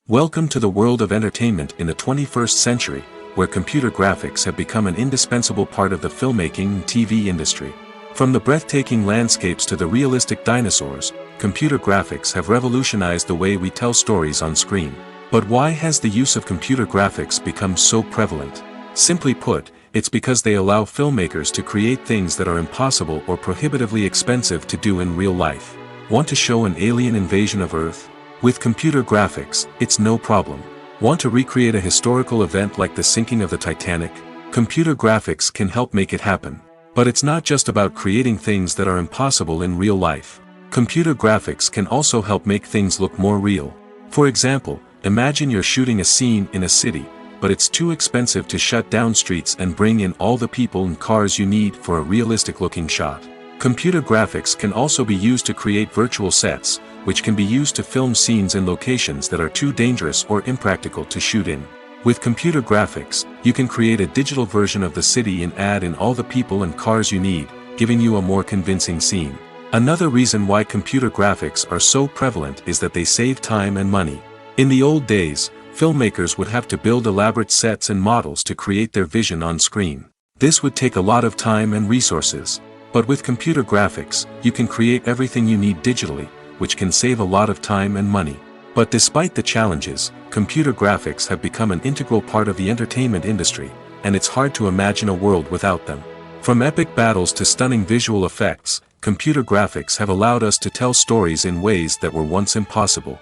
Welcome to the world of entertainment in the 21st century, where computer graphics have become an indispensable part of the filmmaking and TV industry. From the breathtaking landscapes to the realistic dinosaurs, computer graphics have revolutionized the way we tell stories on screen. But why has the use of computer graphics become so prevalent? Simply put, it's because they allow filmmakers to create things that are impossible or prohibitively expensive to do in real life. Want to show an alien invasion of Earth? With computer graphics, it's no problem. Want to recreate a historical event like the sinking of the Titanic? Computer graphics can help make it happen. But it's not just about creating things that are impossible in real life. Computer graphics can also help make things look more real. For example, imagine you're shooting a scene in a city, but it's too expensive to shut down streets and bring in all the people and cars you need for a realistic-looking shot. Computer graphics can also be used to create virtual sets, which can be used to film scenes in locations that are too dangerous or impractical to shoot in. With computer graphics, you can create a digital version of the city and add in all the people and cars you need, giving you a more convincing scene. Another reason why computer graphics are so prevalent is that they save time and money. In the old days, filmmakers would have to build elaborate sets and models to create their vision on screen. This would take a lot of time and resources. But with computer graphics, you can create everything you need digitally, which can save a lot of time and money. But despite the challenges, computer graphics have become an integral part of the entertainment industry, and it's hard to imagine a world without them. From epic battles to stunning visual effects, computer graphics have allowed us to tell stories in ways that were once impossible.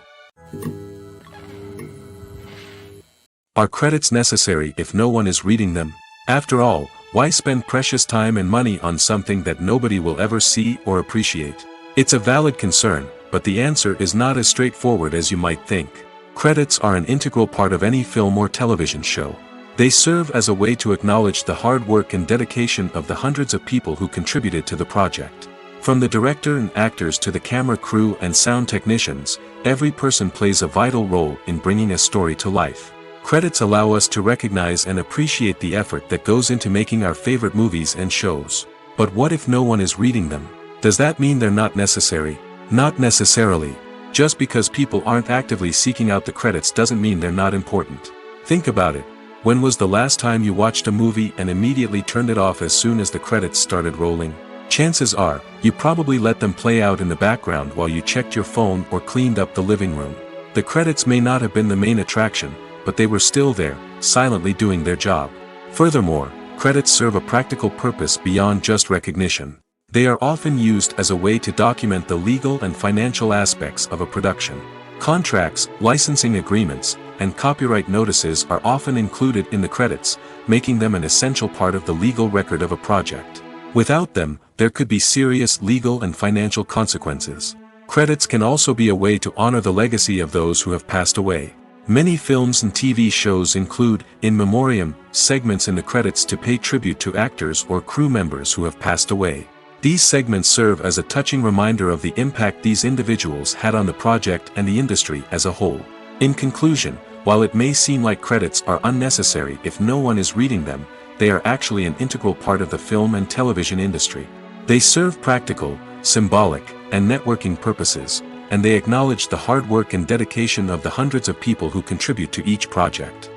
Are credits necessary if no one is reading them? After all, why spend precious time and money on something that nobody will ever see or appreciate? It's a valid concern, but the answer is not as straightforward as you might think. Credits are an integral part of any film or television show. They serve as a way to acknowledge the hard work and dedication of the hundreds of people who contributed to the project. From the director and actors to the camera crew and sound technicians, every person plays a vital role in bringing a story to life. Credits allow us to recognize and appreciate the effort that goes into making our favorite movies and shows. But what if no one is reading them? Does that mean they're not necessary? Not necessarily. Just because people aren't actively seeking out the credits doesn't mean they're not important. Think about it. When was the last time you watched a movie and immediately turned it off as soon as the credits started rolling? Chances are, you probably let them play out in the background while you checked your phone or cleaned up the living room. The credits may not have been the main attraction, but they were still there, silently doing their job. Furthermore, credits serve a practical purpose beyond just recognition. They are often used as a way to document the legal and financial aspects of a production. Contracts, licensing agreements, and copyright notices are often included in the credits, making them an essential part of the legal record of a project. Without them, there could be serious legal and financial consequences. Credits can also be a way to honor the legacy of those who have passed away. Many films and TV shows include, in memoriam, segments in the credits to pay tribute to actors or crew members who have passed away. These segments serve as a touching reminder of the impact these individuals had on the project and the industry as a whole. In conclusion, while it may seem like credits are unnecessary if no one is reading them, they are actually an integral part of the film and television industry. They serve practical, symbolic, and networking purposes, and they acknowledge the hard work and dedication of the hundreds of people who contribute to each project.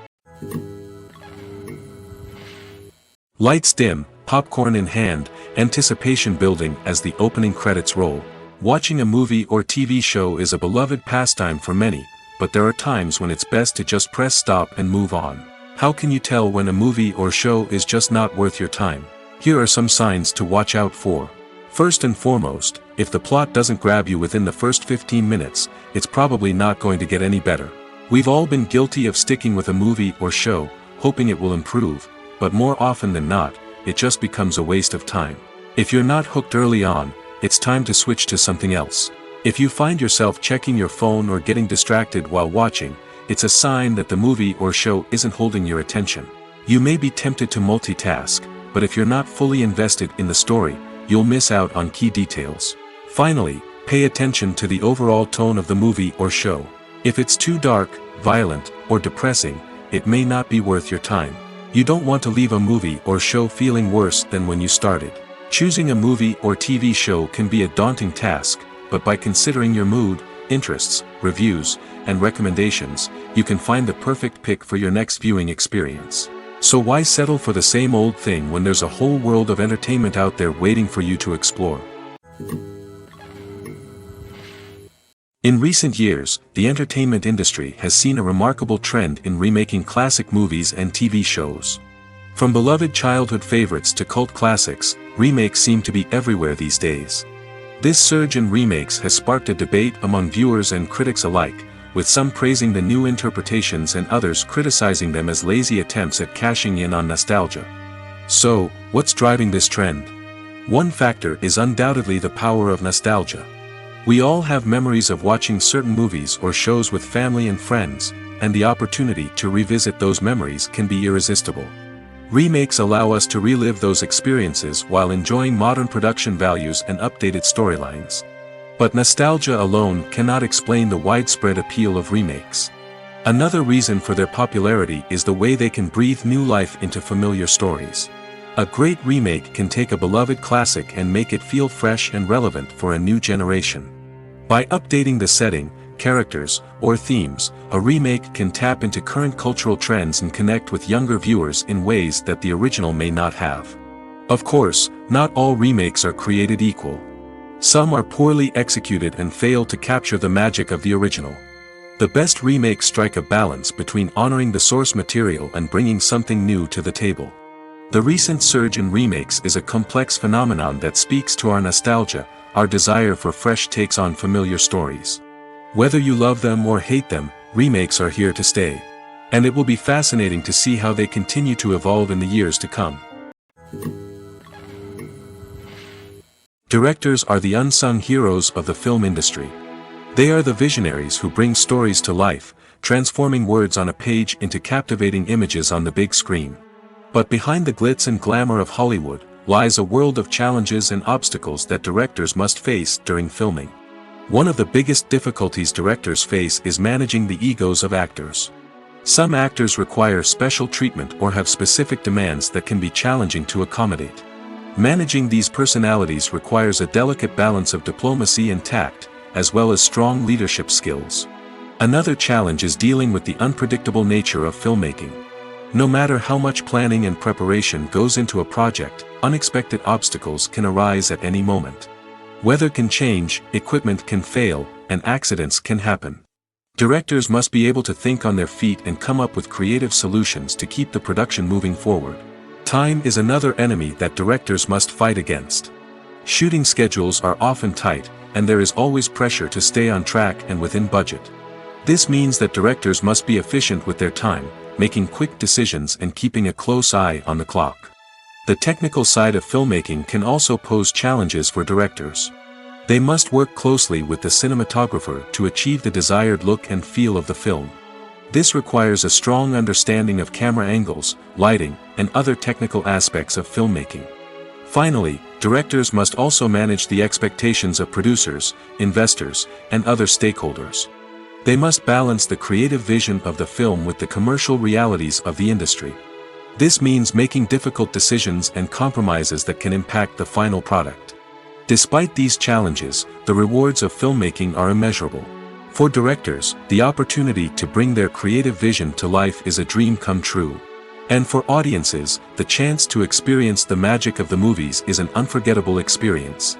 Lights dim, popcorn in hand, anticipation building as the opening credits roll. Watching a movie or TV show is a beloved pastime for many, but there are times when it's best to just press stop and move on. How can you tell when a movie or show is just not worth your time? Here are some signs to watch out for. First and foremost, if the plot doesn't grab you within the first 15 minutes, it's probably not going to get any better. We've all been guilty of sticking with a movie or show, hoping it will improve, but more often than not, it just becomes a waste of time. If you're not hooked early on, it's time to switch to something else. If you find yourself checking your phone or getting distracted while watching, it's a sign that the movie or show isn't holding your attention. You may be tempted to multitask, but if you're not fully invested in the story, you'll miss out on key details. Finally, pay attention to the overall tone of the movie or show. If it's too dark, violent, or depressing, it may not be worth your time. You don't want to leave a movie or show feeling worse than when you started. Choosing a movie or TV show can be a daunting task, but by considering your mood, interests, reviews, and recommendations, you can find the perfect pick for your next viewing experience. So why settle for the same old thing when there's a whole world of entertainment out there waiting for you to explore? In recent years, the entertainment industry has seen a remarkable trend in remaking classic movies and TV shows. From beloved childhood favorites to cult classics, remakes seem to be everywhere these days. This surge in remakes has sparked a debate among viewers and critics alike, with some praising the new interpretations and others criticizing them as lazy attempts at cashing in on nostalgia. So, what's driving this trend? One factor is undoubtedly the power of nostalgia. We all have memories of watching certain movies or shows with family and friends, and the opportunity to revisit those memories can be irresistible. Remakes allow us to relive those experiences while enjoying modern production values and updated storylines. But nostalgia alone cannot explain the widespread appeal of remakes. Another reason for their popularity is the way they can breathe new life into familiar stories. A great remake can take a beloved classic and make it feel fresh and relevant for a new generation. By updating the setting, characters, or themes, a remake can tap into current cultural trends and connect with younger viewers in ways that the original may not have. Of course, not all remakes are created equal. Some are poorly executed and fail to capture the magic of the original. The best remakes strike a balance between honoring the source material and bringing something new to the table. The recent surge in remakes is a complex phenomenon that speaks to our nostalgia, our desire for fresh takes on familiar stories. Whether you love them or hate them, remakes are here to stay. And it will be fascinating to see how they continue to evolve in the years to come. Directors are the unsung heroes of the film industry. They are the visionaries who bring stories to life, transforming words on a page into captivating images on the big screen. But behind the glitz and glamour of Hollywood, lies a world of challenges and obstacles that directors must face during filming. One of the biggest difficulties directors face is managing the egos of actors. Some actors require special treatment or have specific demands that can be challenging to accommodate. Managing these personalities requires a delicate balance of diplomacy and tact, as well as strong leadership skills. Another challenge is dealing with the unpredictable nature of filmmaking. No matter how much planning and preparation goes into a project, unexpected obstacles can arise at any moment. Weather can change, equipment can fail, and accidents can happen. Directors must be able to think on their feet and come up with creative solutions to keep the production moving forward. Time is another enemy that directors must fight against. Shooting schedules are often tight, and there is always pressure to stay on track and within budget. This means that directors must be efficient with their time, making quick decisions and keeping a close eye on the clock. The technical side of filmmaking can also pose challenges for directors. They must work closely with the cinematographer to achieve the desired look and feel of the film. This requires a strong understanding of camera angles, lighting, and other technical aspects of filmmaking. Finally, directors must also manage the expectations of producers, investors, and other stakeholders. They must balance the creative vision of the film with the commercial realities of the industry. This means making difficult decisions and compromises that can impact the final product. Despite these challenges, the rewards of filmmaking are immeasurable. For directors, the opportunity to bring their creative vision to life is a dream come true. And for audiences, the chance to experience the magic of the movies is an unforgettable experience.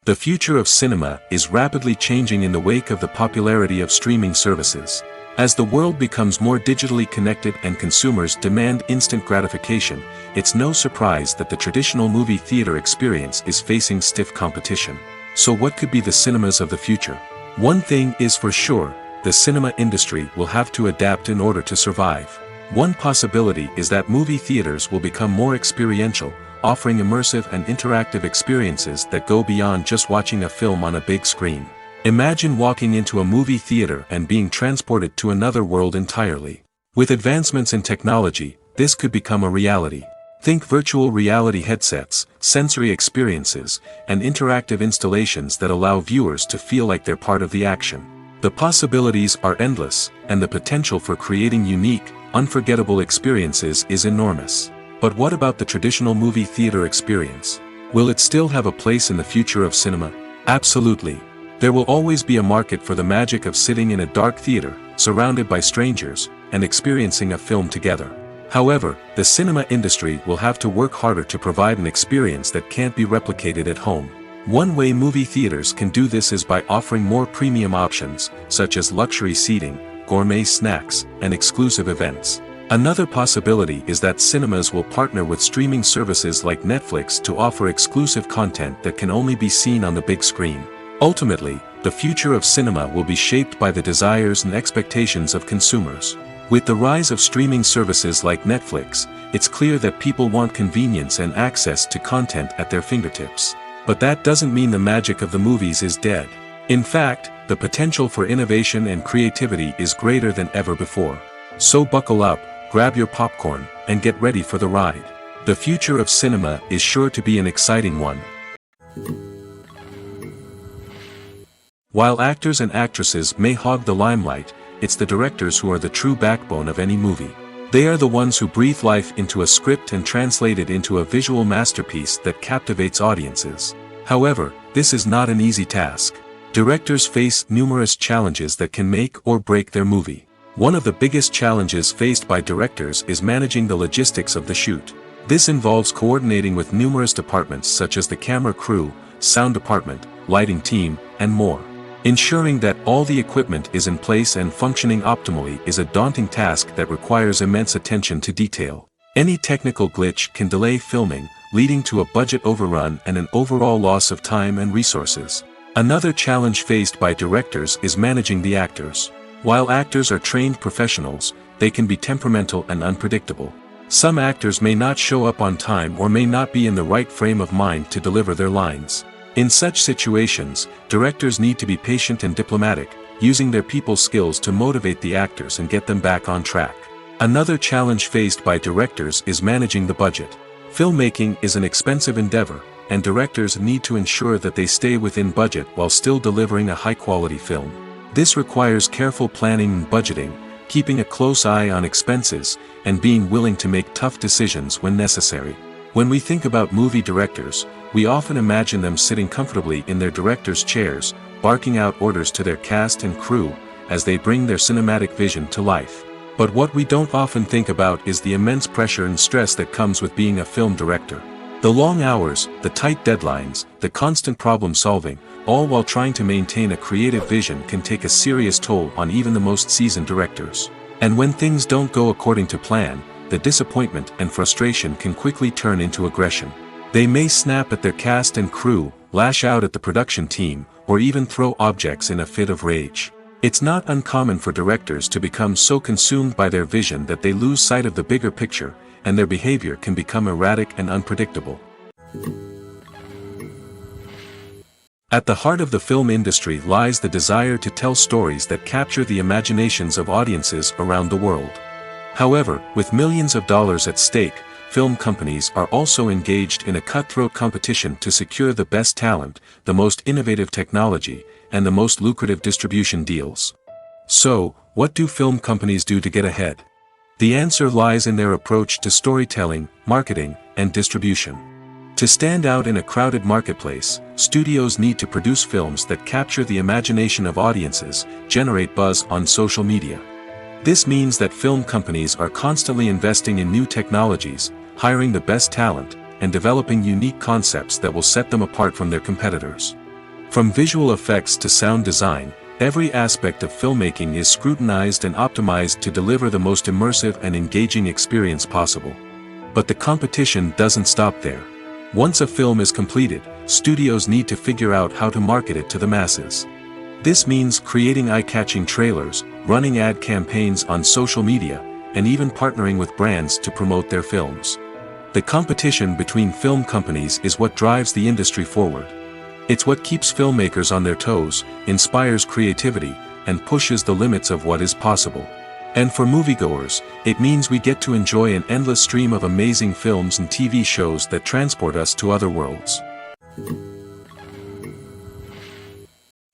The future of cinema is rapidly changing in the wake of the popularity of streaming services. As the world becomes more digitally connected and consumers demand instant gratification, it's no surprise that the traditional movie theater experience is facing stiff competition. So what could be the cinemas of the future? One thing is for sure, the cinema industry will have to adapt in order to survive. One possibility is that movie theaters will become more experiential, offering immersive and interactive experiences that go beyond just watching a film on a big screen. Imagine walking into a movie theater and being transported to another world entirely. With advancements in technology, this could become a reality. Think virtual reality headsets, sensory experiences, and interactive installations that allow viewers to feel like they're part of the action. The possibilities are endless, and the potential for creating unique, unforgettable experiences is enormous. But what about the traditional movie theater experience? Will it still have a place in the future of cinema? Absolutely. There will always be a market for the magic of sitting in a dark theater, surrounded by strangers, and experiencing a film together. However, the cinema industry will have to work harder to provide an experience that can't be replicated at home. One way movie theaters can do this is by offering more premium options, such as luxury seating, gourmet snacks, and exclusive events. Another possibility is that cinemas will partner with streaming services like Netflix to offer exclusive content that can only be seen on the big screen. Ultimately, the future of cinema will be shaped by the desires and expectations of consumers. With the rise of streaming services like Netflix, it's clear that people want convenience and access to content at their fingertips. But that doesn't mean the magic of the movies is dead. In fact, the potential for innovation and creativity is greater than ever before. So buckle up, grab your popcorn, and get ready for the ride. The future of cinema is sure to be an exciting one. While actors and actresses may hog the limelight, it's the directors who are the true backbone of any movie. They are the ones who breathe life into a script and translate it into a visual masterpiece that captivates audiences. However, this is not an easy task. Directors face numerous challenges that can make or break their movie. One of the biggest challenges faced by directors is managing the logistics of the shoot. This involves coordinating with numerous departments such as the camera crew, sound department, lighting team, and more. Ensuring that all the equipment is in place and functioning optimally is a daunting task that requires immense attention to detail. Any technical glitch can delay filming, leading to a budget overrun and an overall loss of time and resources. Another challenge faced by directors is managing the actors. While actors are trained professionals, they can be temperamental and unpredictable. Some actors may not show up on time or may not be in the right frame of mind to deliver their lines. In such situations, directors need to be patient and diplomatic, using their people skills to motivate the actors and get them back on track. Another challenge faced by directors is managing the budget. Filmmaking is an expensive endeavor, and directors need to ensure that they stay within budget while still delivering a high-quality film. This requires careful planning and budgeting, keeping a close eye on expenses, and being willing to make tough decisions when necessary. When we think about movie directors, we often imagine them sitting comfortably in their director's chairs, barking out orders to their cast and crew, as they bring their cinematic vision to life. But what we don't often think about is the immense pressure and stress that comes with being a film director. The long hours, the tight deadlines, the constant problem solving, all while trying to maintain a creative vision can take a serious toll on even the most seasoned directors. And when things don't go according to plan, the disappointment and frustration can quickly turn into aggression. They may snap at their cast and crew, lash out at the production team, or even throw objects in a fit of rage. It's not uncommon for directors to become so consumed by their vision that they lose sight of the bigger picture, and their behavior can become erratic and unpredictable. At the heart of the film industry lies the desire to tell stories that capture the imaginations of audiences around the world. However, with millions of dollars at stake, film companies are also engaged in a cutthroat competition to secure the best talent, the most innovative technology, and the most lucrative distribution deals. So, what do film companies do to get ahead? The answer lies in their approach to storytelling, marketing, and distribution. To stand out in a crowded marketplace, studios need to produce films that capture the imagination of audiences, generate buzz on social media. This means that film companies are constantly investing in new technologies, hiring the best talent, and developing unique concepts that will set them apart from their competitors. From visual effects to sound design, every aspect of filmmaking is scrutinized and optimized to deliver the most immersive and engaging experience possible. But the competition doesn't stop there. Once a film is completed, studios need to figure out how to market it to the masses. This means creating eye-catching trailers, running ad campaigns on social media, and even partnering with brands to promote their films. The competition between film companies is what drives the industry forward. It's what keeps filmmakers on their toes, inspires creativity, and pushes the limits of what is possible. And for moviegoers, it means we get to enjoy an endless stream of amazing films and TV shows that transport us to other worlds.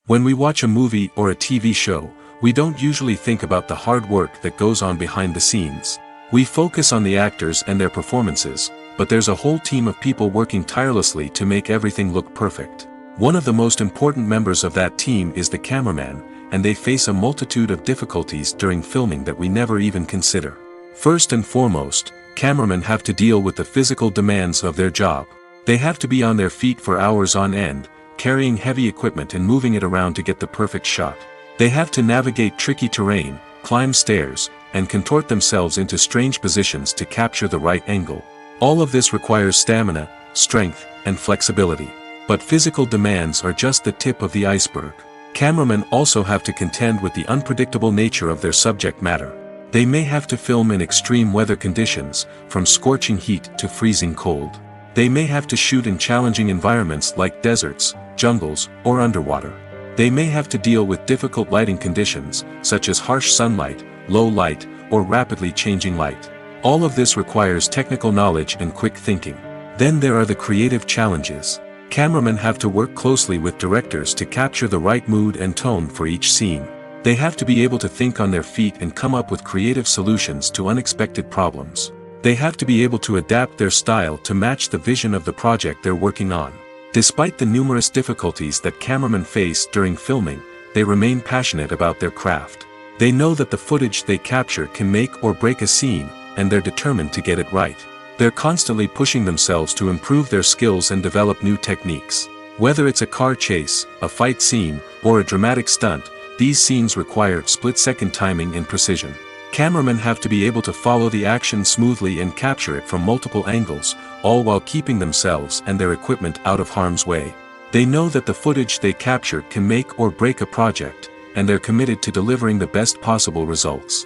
When we watch a movie or a TV show, we don't usually think about the hard work that goes on behind the scenes. We focus on the actors and their performances, but there's a whole team of people working tirelessly to make everything look perfect. One of the most important members of that team is the cameraman, and they face a multitude of difficulties during filming that we never even consider. First and foremost, cameramen have to deal with the physical demands of their job. They have to be on their feet for hours on end, carrying heavy equipment and moving it around to get the perfect shot. They have to navigate tricky terrain, climb stairs, and contort themselves into strange positions to capture the right angle. All of this requires stamina, strength, and flexibility. But physical demands are just the tip of the iceberg. Cameramen also have to contend with the unpredictable nature of their subject matter. They may have to film in extreme weather conditions, from scorching heat to freezing cold. They may have to shoot in challenging environments like deserts, jungles, or underwater. They may have to deal with difficult lighting conditions, such as harsh sunlight, low light, or rapidly changing light. All of this requires technical knowledge and quick thinking. Then there are the creative challenges. Cameramen have to work closely with directors to capture the right mood and tone for each scene. They have to be able to think on their feet and come up with creative solutions to unexpected problems. They have to be able to adapt their style to match the vision of the project they're working on. Despite the numerous difficulties that cameramen face during filming, they remain passionate about their craft. They know that the footage they capture can make or break a scene, and they're determined to get it right. They're constantly pushing themselves to improve their skills and develop new techniques. Whether it's a car chase, a fight scene, or a dramatic stunt, these scenes require split-second timing and precision. Cameramen have to be able to follow the action smoothly and capture it from multiple angles, all while keeping themselves and their equipment out of harm's way. They know that the footage they capture can make or break a project, and they're committed to delivering the best possible results.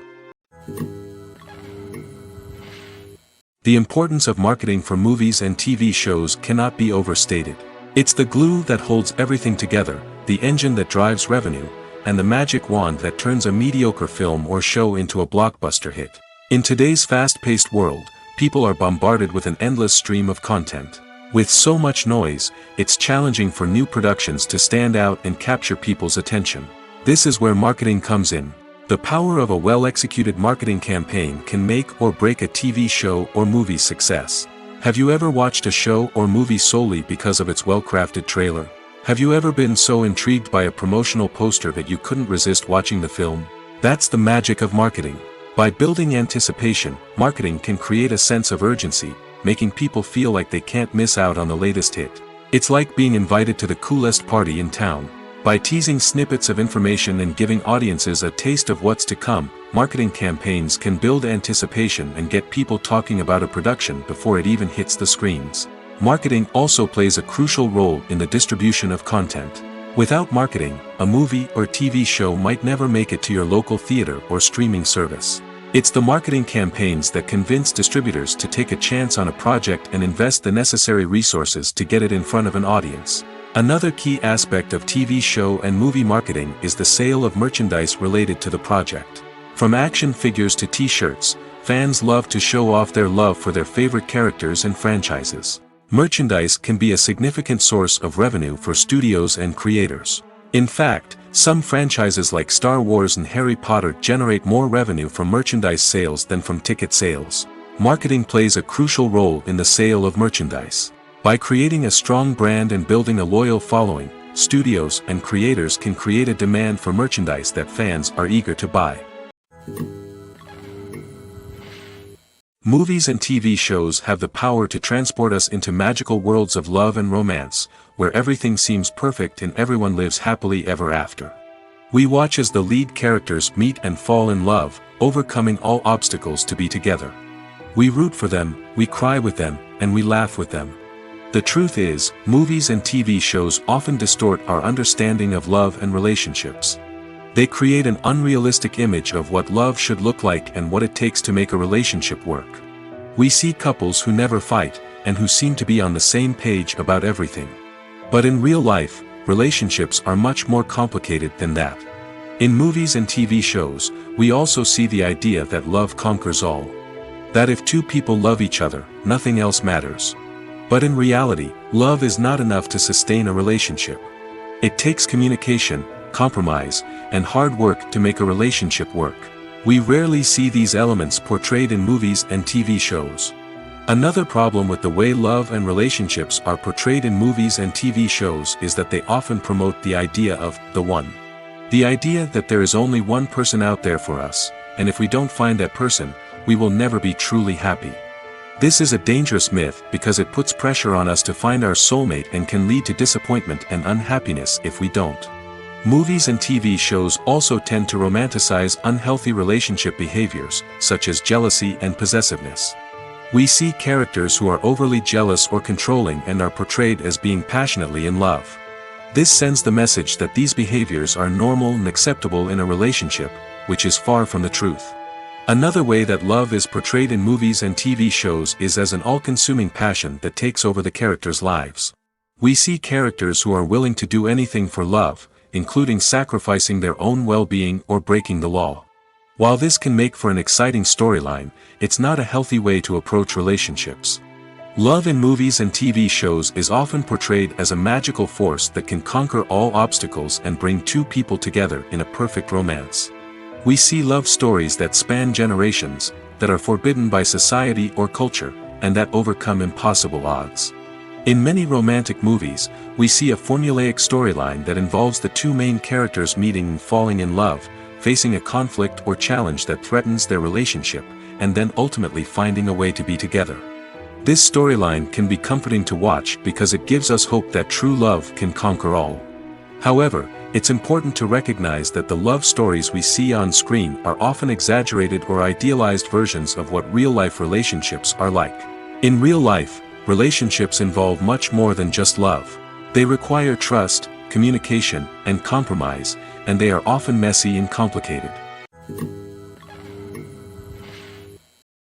The importance of marketing for movies and TV shows cannot be overstated. It's the glue that holds everything together, the engine that drives revenue, and the magic wand that turns a mediocre film or show into a blockbuster hit. In today's fast-paced world, people are bombarded with an endless stream of content. With so much noise, it's challenging for new productions to stand out and capture people's attention. This is where marketing comes in. The power of a well-executed marketing campaign can make or break a TV show or movie's success. Have you ever watched a show or movie solely because of its well-crafted trailer? Have you ever been so intrigued by a promotional poster that you couldn't resist watching the film? That's the magic of marketing. By building anticipation, marketing can create a sense of urgency, making people feel like they can't miss out on the latest hit. It's like being invited to the coolest party in town. By teasing snippets of information and giving audiences a taste of what's to come, marketing campaigns can build anticipation and get people talking about a production before it even hits the screens. Marketing also plays a crucial role in the distribution of content. Without marketing, a movie or TV show might never make it to your local theater or streaming service. It's the marketing campaigns that convince distributors to take a chance on a project and invest the necessary resources to get it in front of an audience. Another key aspect of TV show and movie marketing is the sale of merchandise related to the project. From action figures to t-shirts, fans love to show off their love for their favorite characters and franchises. Merchandise can be a significant source of revenue for studios and creators. In fact, some franchises like Star Wars and Harry Potter generate more revenue from merchandise sales than from ticket sales. Marketing plays a crucial role in the sale of merchandise. By creating a strong brand and building a loyal following, studios and creators can create a demand for merchandise that fans are eager to buy. Movies and TV shows have the power to transport us into magical worlds of love and romance, where everything seems perfect and everyone lives happily ever after. We watch as the lead characters meet and fall in love, overcoming all obstacles to be together. We root for them, we cry with them, and we laugh with them. The truth is, movies and TV shows often distort our understanding of love and relationships. They create an unrealistic image of what love should look like and what it takes to make a relationship work. We see couples who never fight, and who seem to be on the same page about everything. But in real life, relationships are much more complicated than that. In movies and TV shows, we also see the idea that love conquers all. That if two people love each other, nothing else matters. But in reality, love is not enough to sustain a relationship. It takes communication, compromise, and hard work to make a relationship work. We rarely see these elements portrayed in movies and TV shows. Another problem with the way love and relationships are portrayed in movies and TV shows is that they often promote the idea of the one. The idea that there is only one person out there for us, and if we don't find that person, we will never be truly happy. This is a dangerous myth because it puts pressure on us to find our soulmate and can lead to disappointment and unhappiness if we don't. Movies and TV shows also tend to romanticize unhealthy relationship behaviors, such as jealousy and possessiveness. We see characters who are overly jealous or controlling and are portrayed as being passionately in love. This sends the message that these behaviors are normal and acceptable in a relationship, which is far from the truth. Another way that love is portrayed in movies and TV shows is as an all-consuming passion that takes over the characters' lives. We see characters who are willing to do anything for love, including sacrificing their own well-being or breaking the law. While this can make for an exciting storyline, it's not a healthy way to approach relationships. Love in movies and TV shows is often portrayed as a magical force that can conquer all obstacles and bring two people together in a perfect romance. We see love stories that span generations, that are forbidden by society or culture, and that overcome impossible odds. In many romantic movies, we see a formulaic storyline that involves the two main characters meeting and falling in love, facing a conflict or challenge that threatens their relationship, and then ultimately finding a way to be together. This storyline can be comforting to watch because it gives us hope that true love can conquer all. However, it's important to recognize that the love stories we see on screen are often exaggerated or idealized versions of what real-life relationships are like. In real life, relationships involve much more than just love. They require trust, communication, and compromise, and they are often messy and complicated.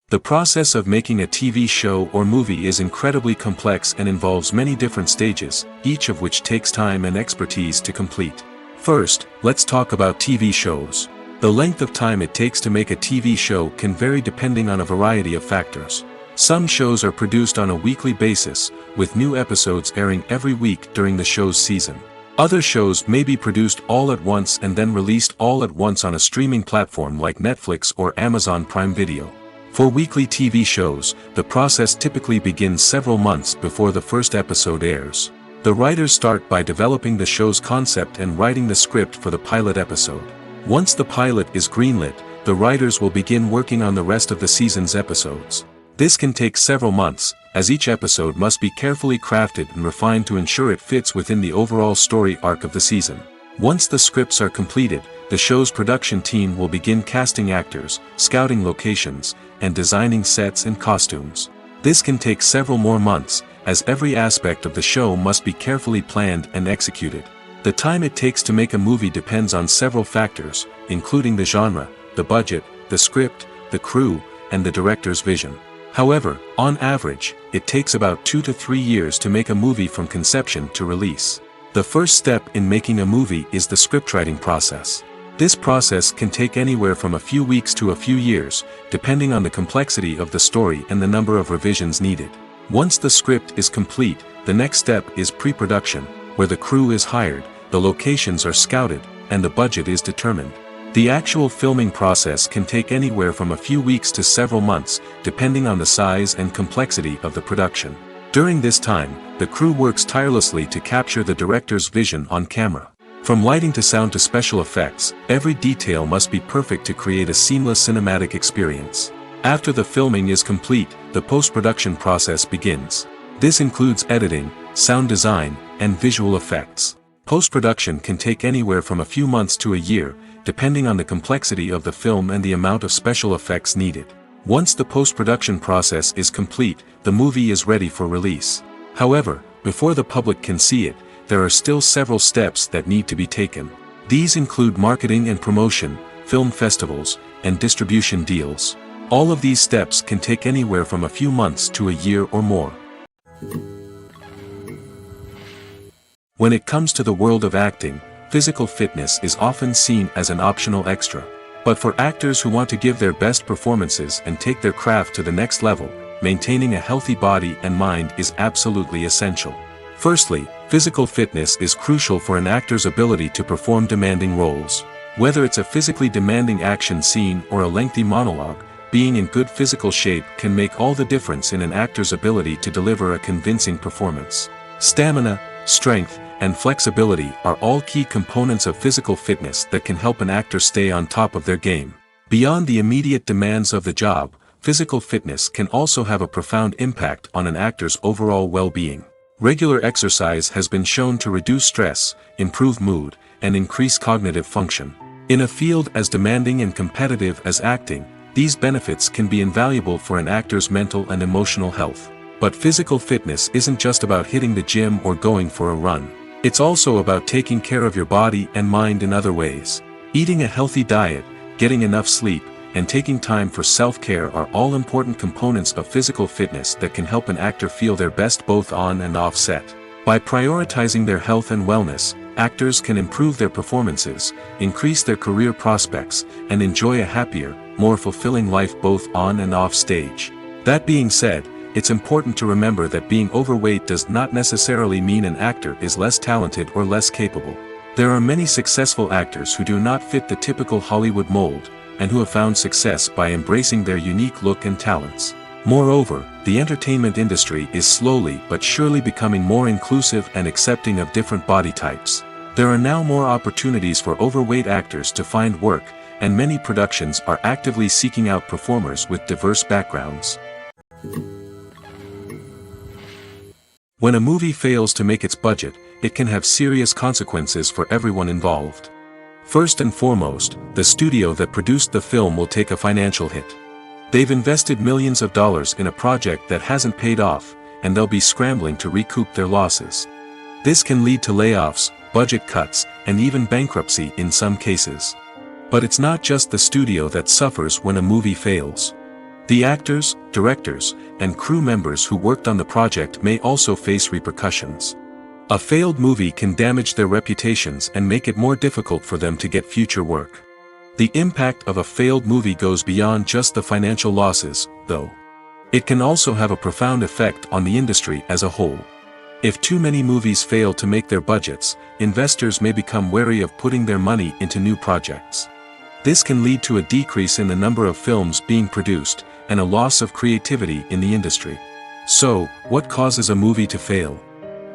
The process of making a TV show or movie is incredibly complex and involves many different stages, each of which takes time and expertise to complete. First, let's talk about TV shows. The length of time it takes to make a TV show can vary depending on a variety of factors. Some shows are produced on a weekly basis, with new episodes airing every week during the show's season. Other shows may be produced all at once and then released all at once on a streaming platform like Netflix or Amazon Prime Video. For weekly TV shows, the process typically begins several months before the first episode airs. The writers start by developing the show's concept and writing the script for the pilot episode. Once the pilot is greenlit, the writers will begin working on the rest of the season's episodes. This can take several months, as each episode must be carefully crafted and refined to ensure it fits within the overall story arc of the season. Once the scripts are completed, the show's production team will begin casting actors, scouting locations, and designing sets and costumes. This can take several more months, as every aspect of the show must be carefully planned and executed. The time it takes to make a movie depends on several factors, including the genre, the budget, the script, the crew, and the director's vision. However, on average, it takes about 2 to 3 years to make a movie from conception to release. The first step in making a movie is the scriptwriting process. This process can take anywhere from a few weeks to a few years, depending on the complexity of the story and the number of revisions needed. Once the script is complete, the next step is pre-production, where the crew is hired, the locations are scouted, and the budget is determined. The actual filming process can take anywhere from a few weeks to several months, depending on the size and complexity of the production. During this time, the crew works tirelessly to capture the director's vision on camera. From lighting to sound to special effects, every detail must be perfect to create a seamless cinematic experience. After the filming is complete, the post-production process begins. This includes editing, sound design, and visual effects. Post-production can take anywhere from a few months to a year, depending on the complexity of the film and the amount of special effects needed. Once the post-production process is complete, the movie is ready for release. However, before the public can see it, there are still several steps that need to be taken. These include marketing and promotion, film festivals, and distribution deals. All of these steps can take anywhere from a few months to a year or more. When it comes to the world of acting, physical fitness is often seen as an optional extra. But for actors who want to give their best performances and take their craft to the next level, maintaining a healthy body and mind is absolutely essential. Firstly, physical fitness is crucial for an actor's ability to perform demanding roles. Whether it's a physically demanding action scene or a lengthy monologue, being in good physical shape can make all the difference in an actor's ability to deliver a convincing performance. Stamina, strength, and flexibility are all key components of physical fitness that can help an actor stay on top of their game. Beyond the immediate demands of the job, physical fitness can also have a profound impact on an actor's overall well-being. Regular exercise has been shown to reduce stress, improve mood, and increase cognitive function. In a field as demanding and competitive as acting, these benefits can be invaluable for an actor's mental and emotional health. But physical fitness isn't just about hitting the gym or going for a run. It's also about taking care of your body and mind in other ways. Eating a healthy diet, getting enough sleep, and taking time for self-care are all important components of physical fitness that can help an actor feel their best both on and off set. By prioritizing their health and wellness, actors can improve their performances, increase their career prospects, and enjoy a happier, more fulfilling life both on and off stage. That being said, it's important to remember that being overweight does not necessarily mean an actor is less talented or less capable. There are many successful actors who do not fit the typical Hollywood mold, and who have found success by embracing their unique look and talents. Moreover, the entertainment industry is slowly but surely becoming more inclusive and accepting of different body types. There are now more opportunities for overweight actors to find work, and many productions are actively seeking out performers with diverse backgrounds. When a movie fails to make its budget, it can have serious consequences for everyone involved. First and foremost, the studio that produced the film will take a financial hit. They've invested millions of dollars in a project that hasn't paid off, and they'll be scrambling to recoup their losses. This can lead to layoffs, budget cuts, and even bankruptcy in some cases. But it's not just the studio that suffers when a movie fails. The actors, directors, and crew members who worked on the project may also face repercussions. A failed movie can damage their reputations and make it more difficult for them to get future work. The impact of a failed movie goes beyond just the financial losses, though. It can also have a profound effect on the industry as a whole. If too many movies fail to make their budgets, investors may become wary of putting their money into new projects. This can lead to a decrease in the number of films being produced, and a loss of creativity in the industry. So, what causes a movie to fail?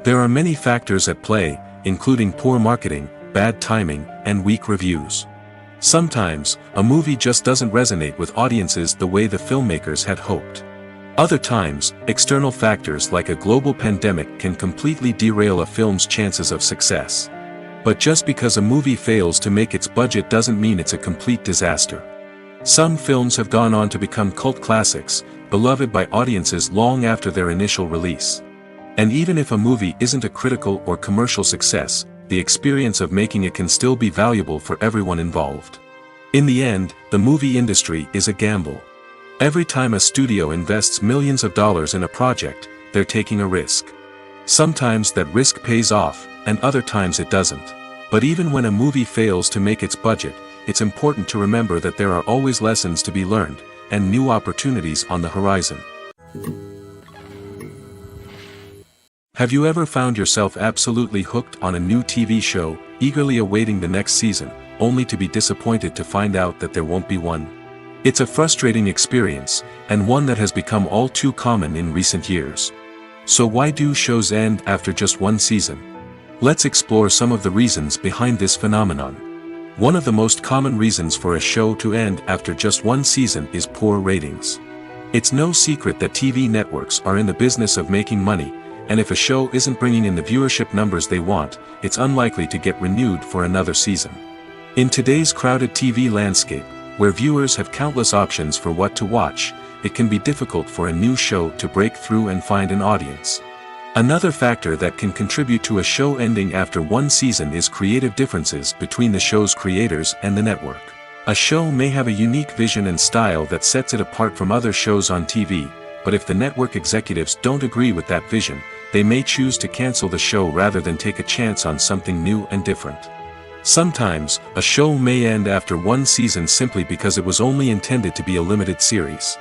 There are many factors at play, including poor marketing, bad timing, and weak reviews. Sometimes, a movie just doesn't resonate with audiences the way the filmmakers had hoped. Other times, external factors like a global pandemic can completely derail a film's chances of success. But just because a movie fails to make its budget doesn't mean it's a complete disaster. Some films have gone on to become cult classics, beloved by audiences long after their initial release. And even if a movie isn't a critical or commercial success, the experience of making it can still be valuable for everyone involved. In the end, the movie industry is a gamble. Every time a studio invests millions of dollars in a project, they're taking a risk. Sometimes that risk pays off, and other times it doesn't. But even when a movie fails to make its budget, it's important to remember that there are always lessons to be learned, and new opportunities on the horizon. Have you ever found yourself absolutely hooked on a new TV show, eagerly awaiting the next season, only to be disappointed to find out that there won't be one? It's a frustrating experience, and one that has become all too common in recent years. So why do shows end after just one season? Let's explore some of the reasons behind this phenomenon. One of the most common reasons for a show to end after just one season is poor ratings. It's no secret that TV networks are in the business of making money, and if a show isn't bringing in the viewership numbers they want, it's unlikely to get renewed for another season. In today's crowded TV landscape, where viewers have countless options for what to watch, it can be difficult for a new show to break through and find an audience. Another factor that can contribute to a show ending after one season is creative differences between the show's creators and the network. A show may have a unique vision and style that sets it apart from other shows on TV, but if the network executives don't agree with that vision, they may choose to cancel the show rather than take a chance on something new and different. Sometimes, a show may end after one season simply because it was only intended to be a limited series.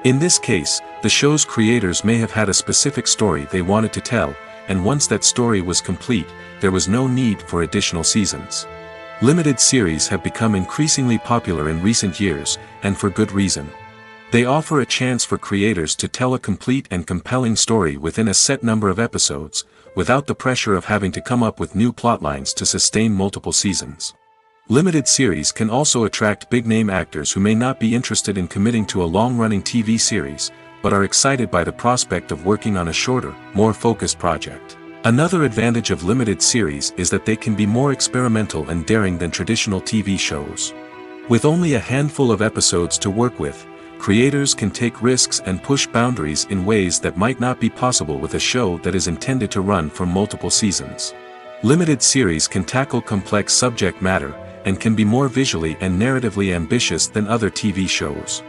In this case, the show's creators may have had a specific story they wanted to tell, and once that story was complete, there was no need for additional seasons. Limited series have become increasingly popular in recent years, and for good reason. They offer a chance for creators to tell a complete and compelling story within a set number of episodes, without the pressure of having to come up with new plotlines to sustain multiple seasons. Limited series can also attract big-name actors who may not be interested in committing to a long-running TV series, but are excited by the prospect of working on a shorter, more focused project. Another advantage of limited series is that they can be more experimental and daring than traditional TV shows. With only a handful of episodes to work with, creators can take risks and push boundaries in ways that might not be possible with a show that is intended to run for multiple seasons. Limited series can tackle complex subject matter, and can be more visually and narratively ambitious than other TV shows.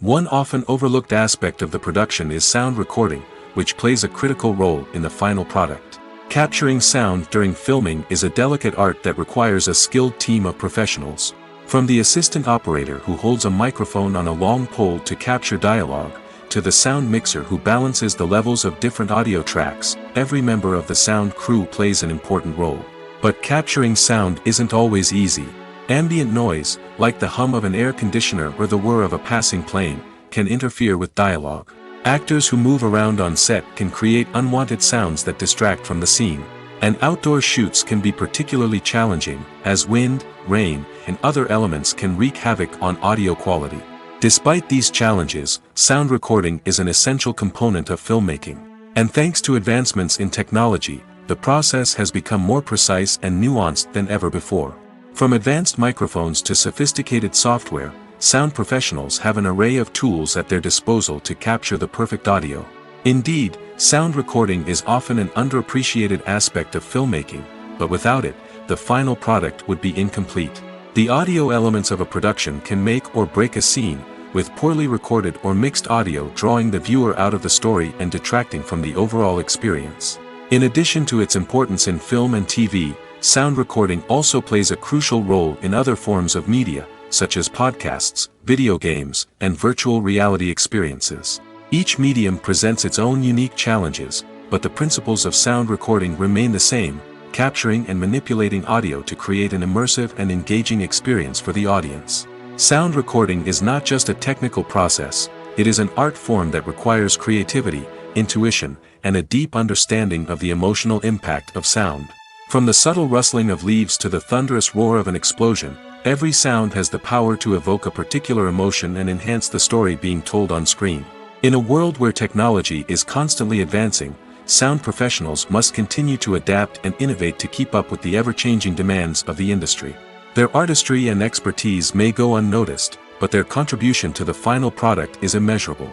One often overlooked aspect of the production is sound recording, which plays a critical role in the final product. Capturing sound during filming is a delicate art that requires a skilled team of professionals. From the assistant operator who holds a microphone on a long pole to capture dialogue, to the sound mixer who balances the levels of different audio tracks, every member of the sound crew plays an important role. But capturing sound isn't always easy. Ambient noise, like the hum of an air conditioner or the whir of a passing plane, can interfere with dialogue. Actors who move around on set can create unwanted sounds that distract from the scene. And outdoor shoots can be particularly challenging, as wind, rain, and other elements can wreak havoc on audio quality. Despite these challenges, sound recording is an essential component of filmmaking. And thanks to advancements in technology, the process has become more precise and nuanced than ever before. From advanced microphones to sophisticated software, sound professionals have an array of tools at their disposal to capture the perfect audio. Indeed, sound recording is often an underappreciated aspect of filmmaking, but without it, the final product would be incomplete. The audio elements of a production can make or break a scene, with poorly recorded or mixed audio drawing the viewer out of the story and detracting from the overall experience. In addition to its importance in film and TV, sound recording also plays a crucial role in other forms of media, such as podcasts, video games, and virtual reality experiences. Each medium presents its own unique challenges, but the principles of sound recording remain the same: capturing and manipulating audio to create an immersive and engaging experience for the audience. Sound recording is not just a technical process, it is an art form that requires creativity, intuition, and a deep understanding of the emotional impact of sound. From the subtle rustling of leaves to the thunderous roar of an explosion, every sound has the power to evoke a particular emotion and enhance the story being told on screen. In a world where technology is constantly advancing, sound professionals must continue to adapt and innovate to keep up with the ever-changing demands of the industry. Their artistry and expertise may go unnoticed, but their contribution to the final product is immeasurable.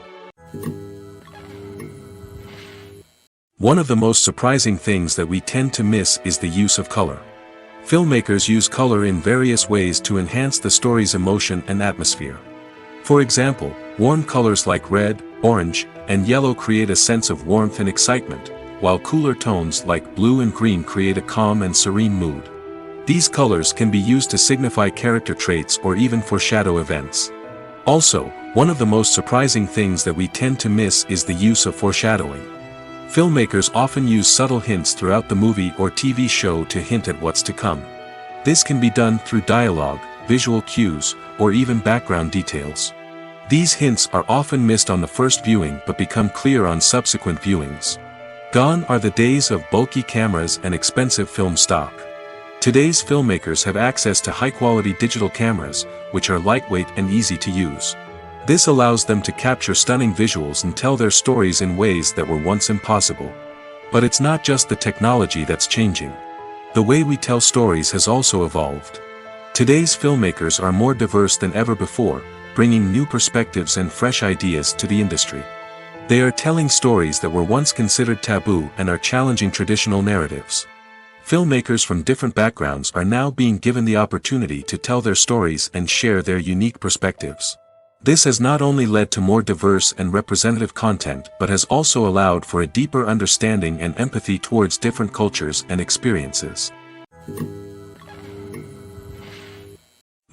One of the most surprising things that we tend to miss is the use of color. Filmmakers use color in various ways to enhance the story's emotion and atmosphere. For example, warm colors like red, orange, and yellow create a sense of warmth and excitement, while cooler tones like blue and green create a calm and serene mood. These colors can be used to signify character traits or even foreshadow events. Also, one of the most surprising things that we tend to miss is the use of foreshadowing. Filmmakers often use subtle hints throughout the movie or TV show to hint at what's to come. This can be done through dialogue, visual cues, or even background details. These hints are often missed on the first viewing but become clear on subsequent viewings. Gone are the days of bulky cameras and expensive film stock. Today's filmmakers have access to high-quality digital cameras, which are lightweight and easy to use. This allows them to capture stunning visuals and tell their stories in ways that were once impossible. But it's not just the technology that's changing. The way we tell stories has also evolved. Today's filmmakers are more diverse than ever before, bringing new perspectives and fresh ideas to the industry. They are telling stories that were once considered taboo and are challenging traditional narratives. Filmmakers from different backgrounds are now being given the opportunity to tell their stories and share their unique perspectives. This has not only led to more diverse and representative content but has also allowed for a deeper understanding and empathy towards different cultures and experiences.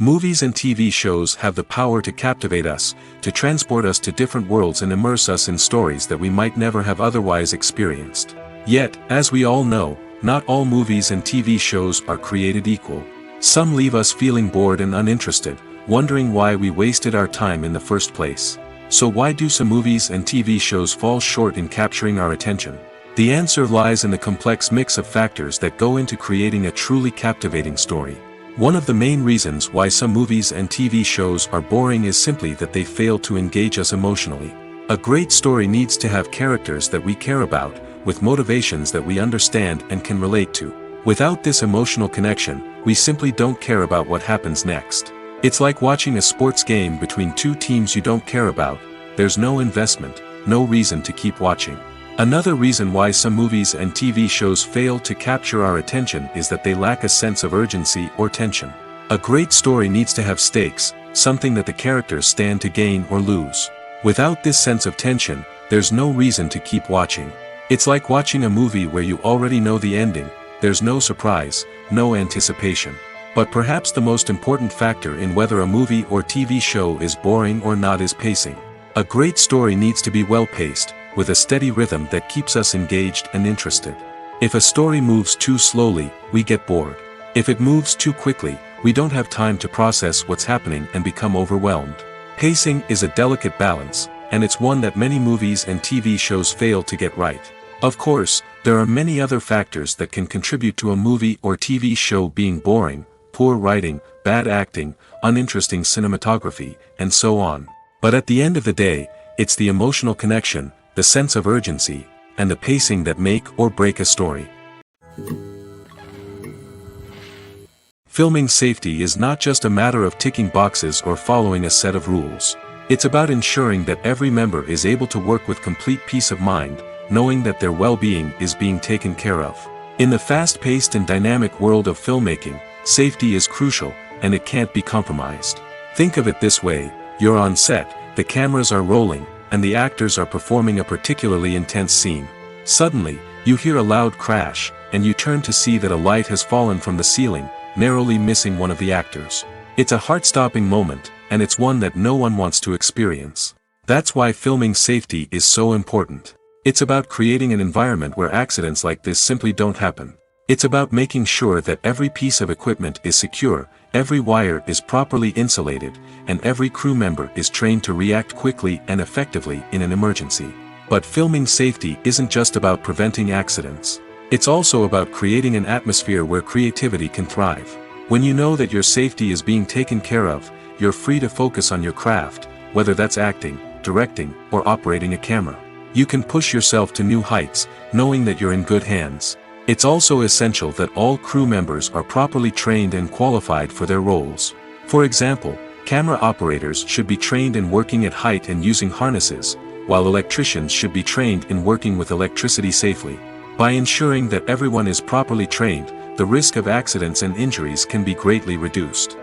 Movies and TV shows have the power to captivate us, to transport us to different worlds and immerse us in stories that we might never have otherwise experienced. Yet, as we all know, not all movies and TV shows are created equal. Some leave us feeling bored and uninterested, wondering why we wasted our time in the first place. So why do some movies and TV shows fall short in capturing our attention? The answer lies in the complex mix of factors that go into creating a truly captivating story. One of the main reasons why some movies and TV shows are boring is simply that they fail to engage us emotionally. A great story needs to have characters that we care about, with motivations that we understand and can relate to. Without this emotional connection, we simply don't care about what happens next. It's like watching a sports game between two teams you don't care about. There's no investment, no reason to keep watching. Another reason why some movies and TV shows fail to capture our attention is that they lack a sense of urgency or tension. A great story needs to have stakes, something that the characters stand to gain or lose. Without this sense of tension, there's no reason to keep watching. It's like watching a movie where you already know the ending. There's no surprise, no anticipation. But perhaps the most important factor in whether a movie or TV show is boring or not is pacing. A great story needs to be well-paced, with a steady rhythm that keeps us engaged and interested. If a story moves too slowly, we get bored. If it moves too quickly, we don't have time to process what's happening and become overwhelmed. Pacing is a delicate balance, and it's one that many movies and TV shows fail to get right. Of course, there are many other factors that can contribute to a movie or TV show being boring: poor writing, bad acting, uninteresting cinematography, and so on. But at the end of the day, it's the emotional connection, the sense of urgency, and the pacing that make or break a story. Filming safety is not just a matter of ticking boxes or following a set of rules. It's about ensuring that every member is able to work with complete peace of mind, knowing that their well-being is being taken care of. In the fast-paced and dynamic world of filmmaking, safety is crucial, and it can't be compromised. Think of it this way: you're on set, the cameras are rolling, and the actors are performing a particularly intense scene. Suddenly, you hear a loud crash, and you turn to see that a light has fallen from the ceiling, narrowly missing one of the actors. It's a heart-stopping moment, and it's one that no one wants to experience. That's why filming safety is so important. It's about creating an environment where accidents like this simply don't happen. It's about making sure that every piece of equipment is secure, every wire is properly insulated, and every crew member is trained to react quickly and effectively in an emergency. But filming safety isn't just about preventing accidents. It's also about creating an atmosphere where creativity can thrive. When you know that your safety is being taken care of, you're free to focus on your craft, whether that's acting, directing, or operating a camera. You can push yourself to new heights, knowing that you're in good hands. It's also essential that all crew members are properly trained and qualified for their roles. For example, camera operators should be trained in working at height and using harnesses, while electricians should be trained in working with electricity safely. By ensuring that everyone is properly trained, the risk of accidents and injuries can be greatly reduced.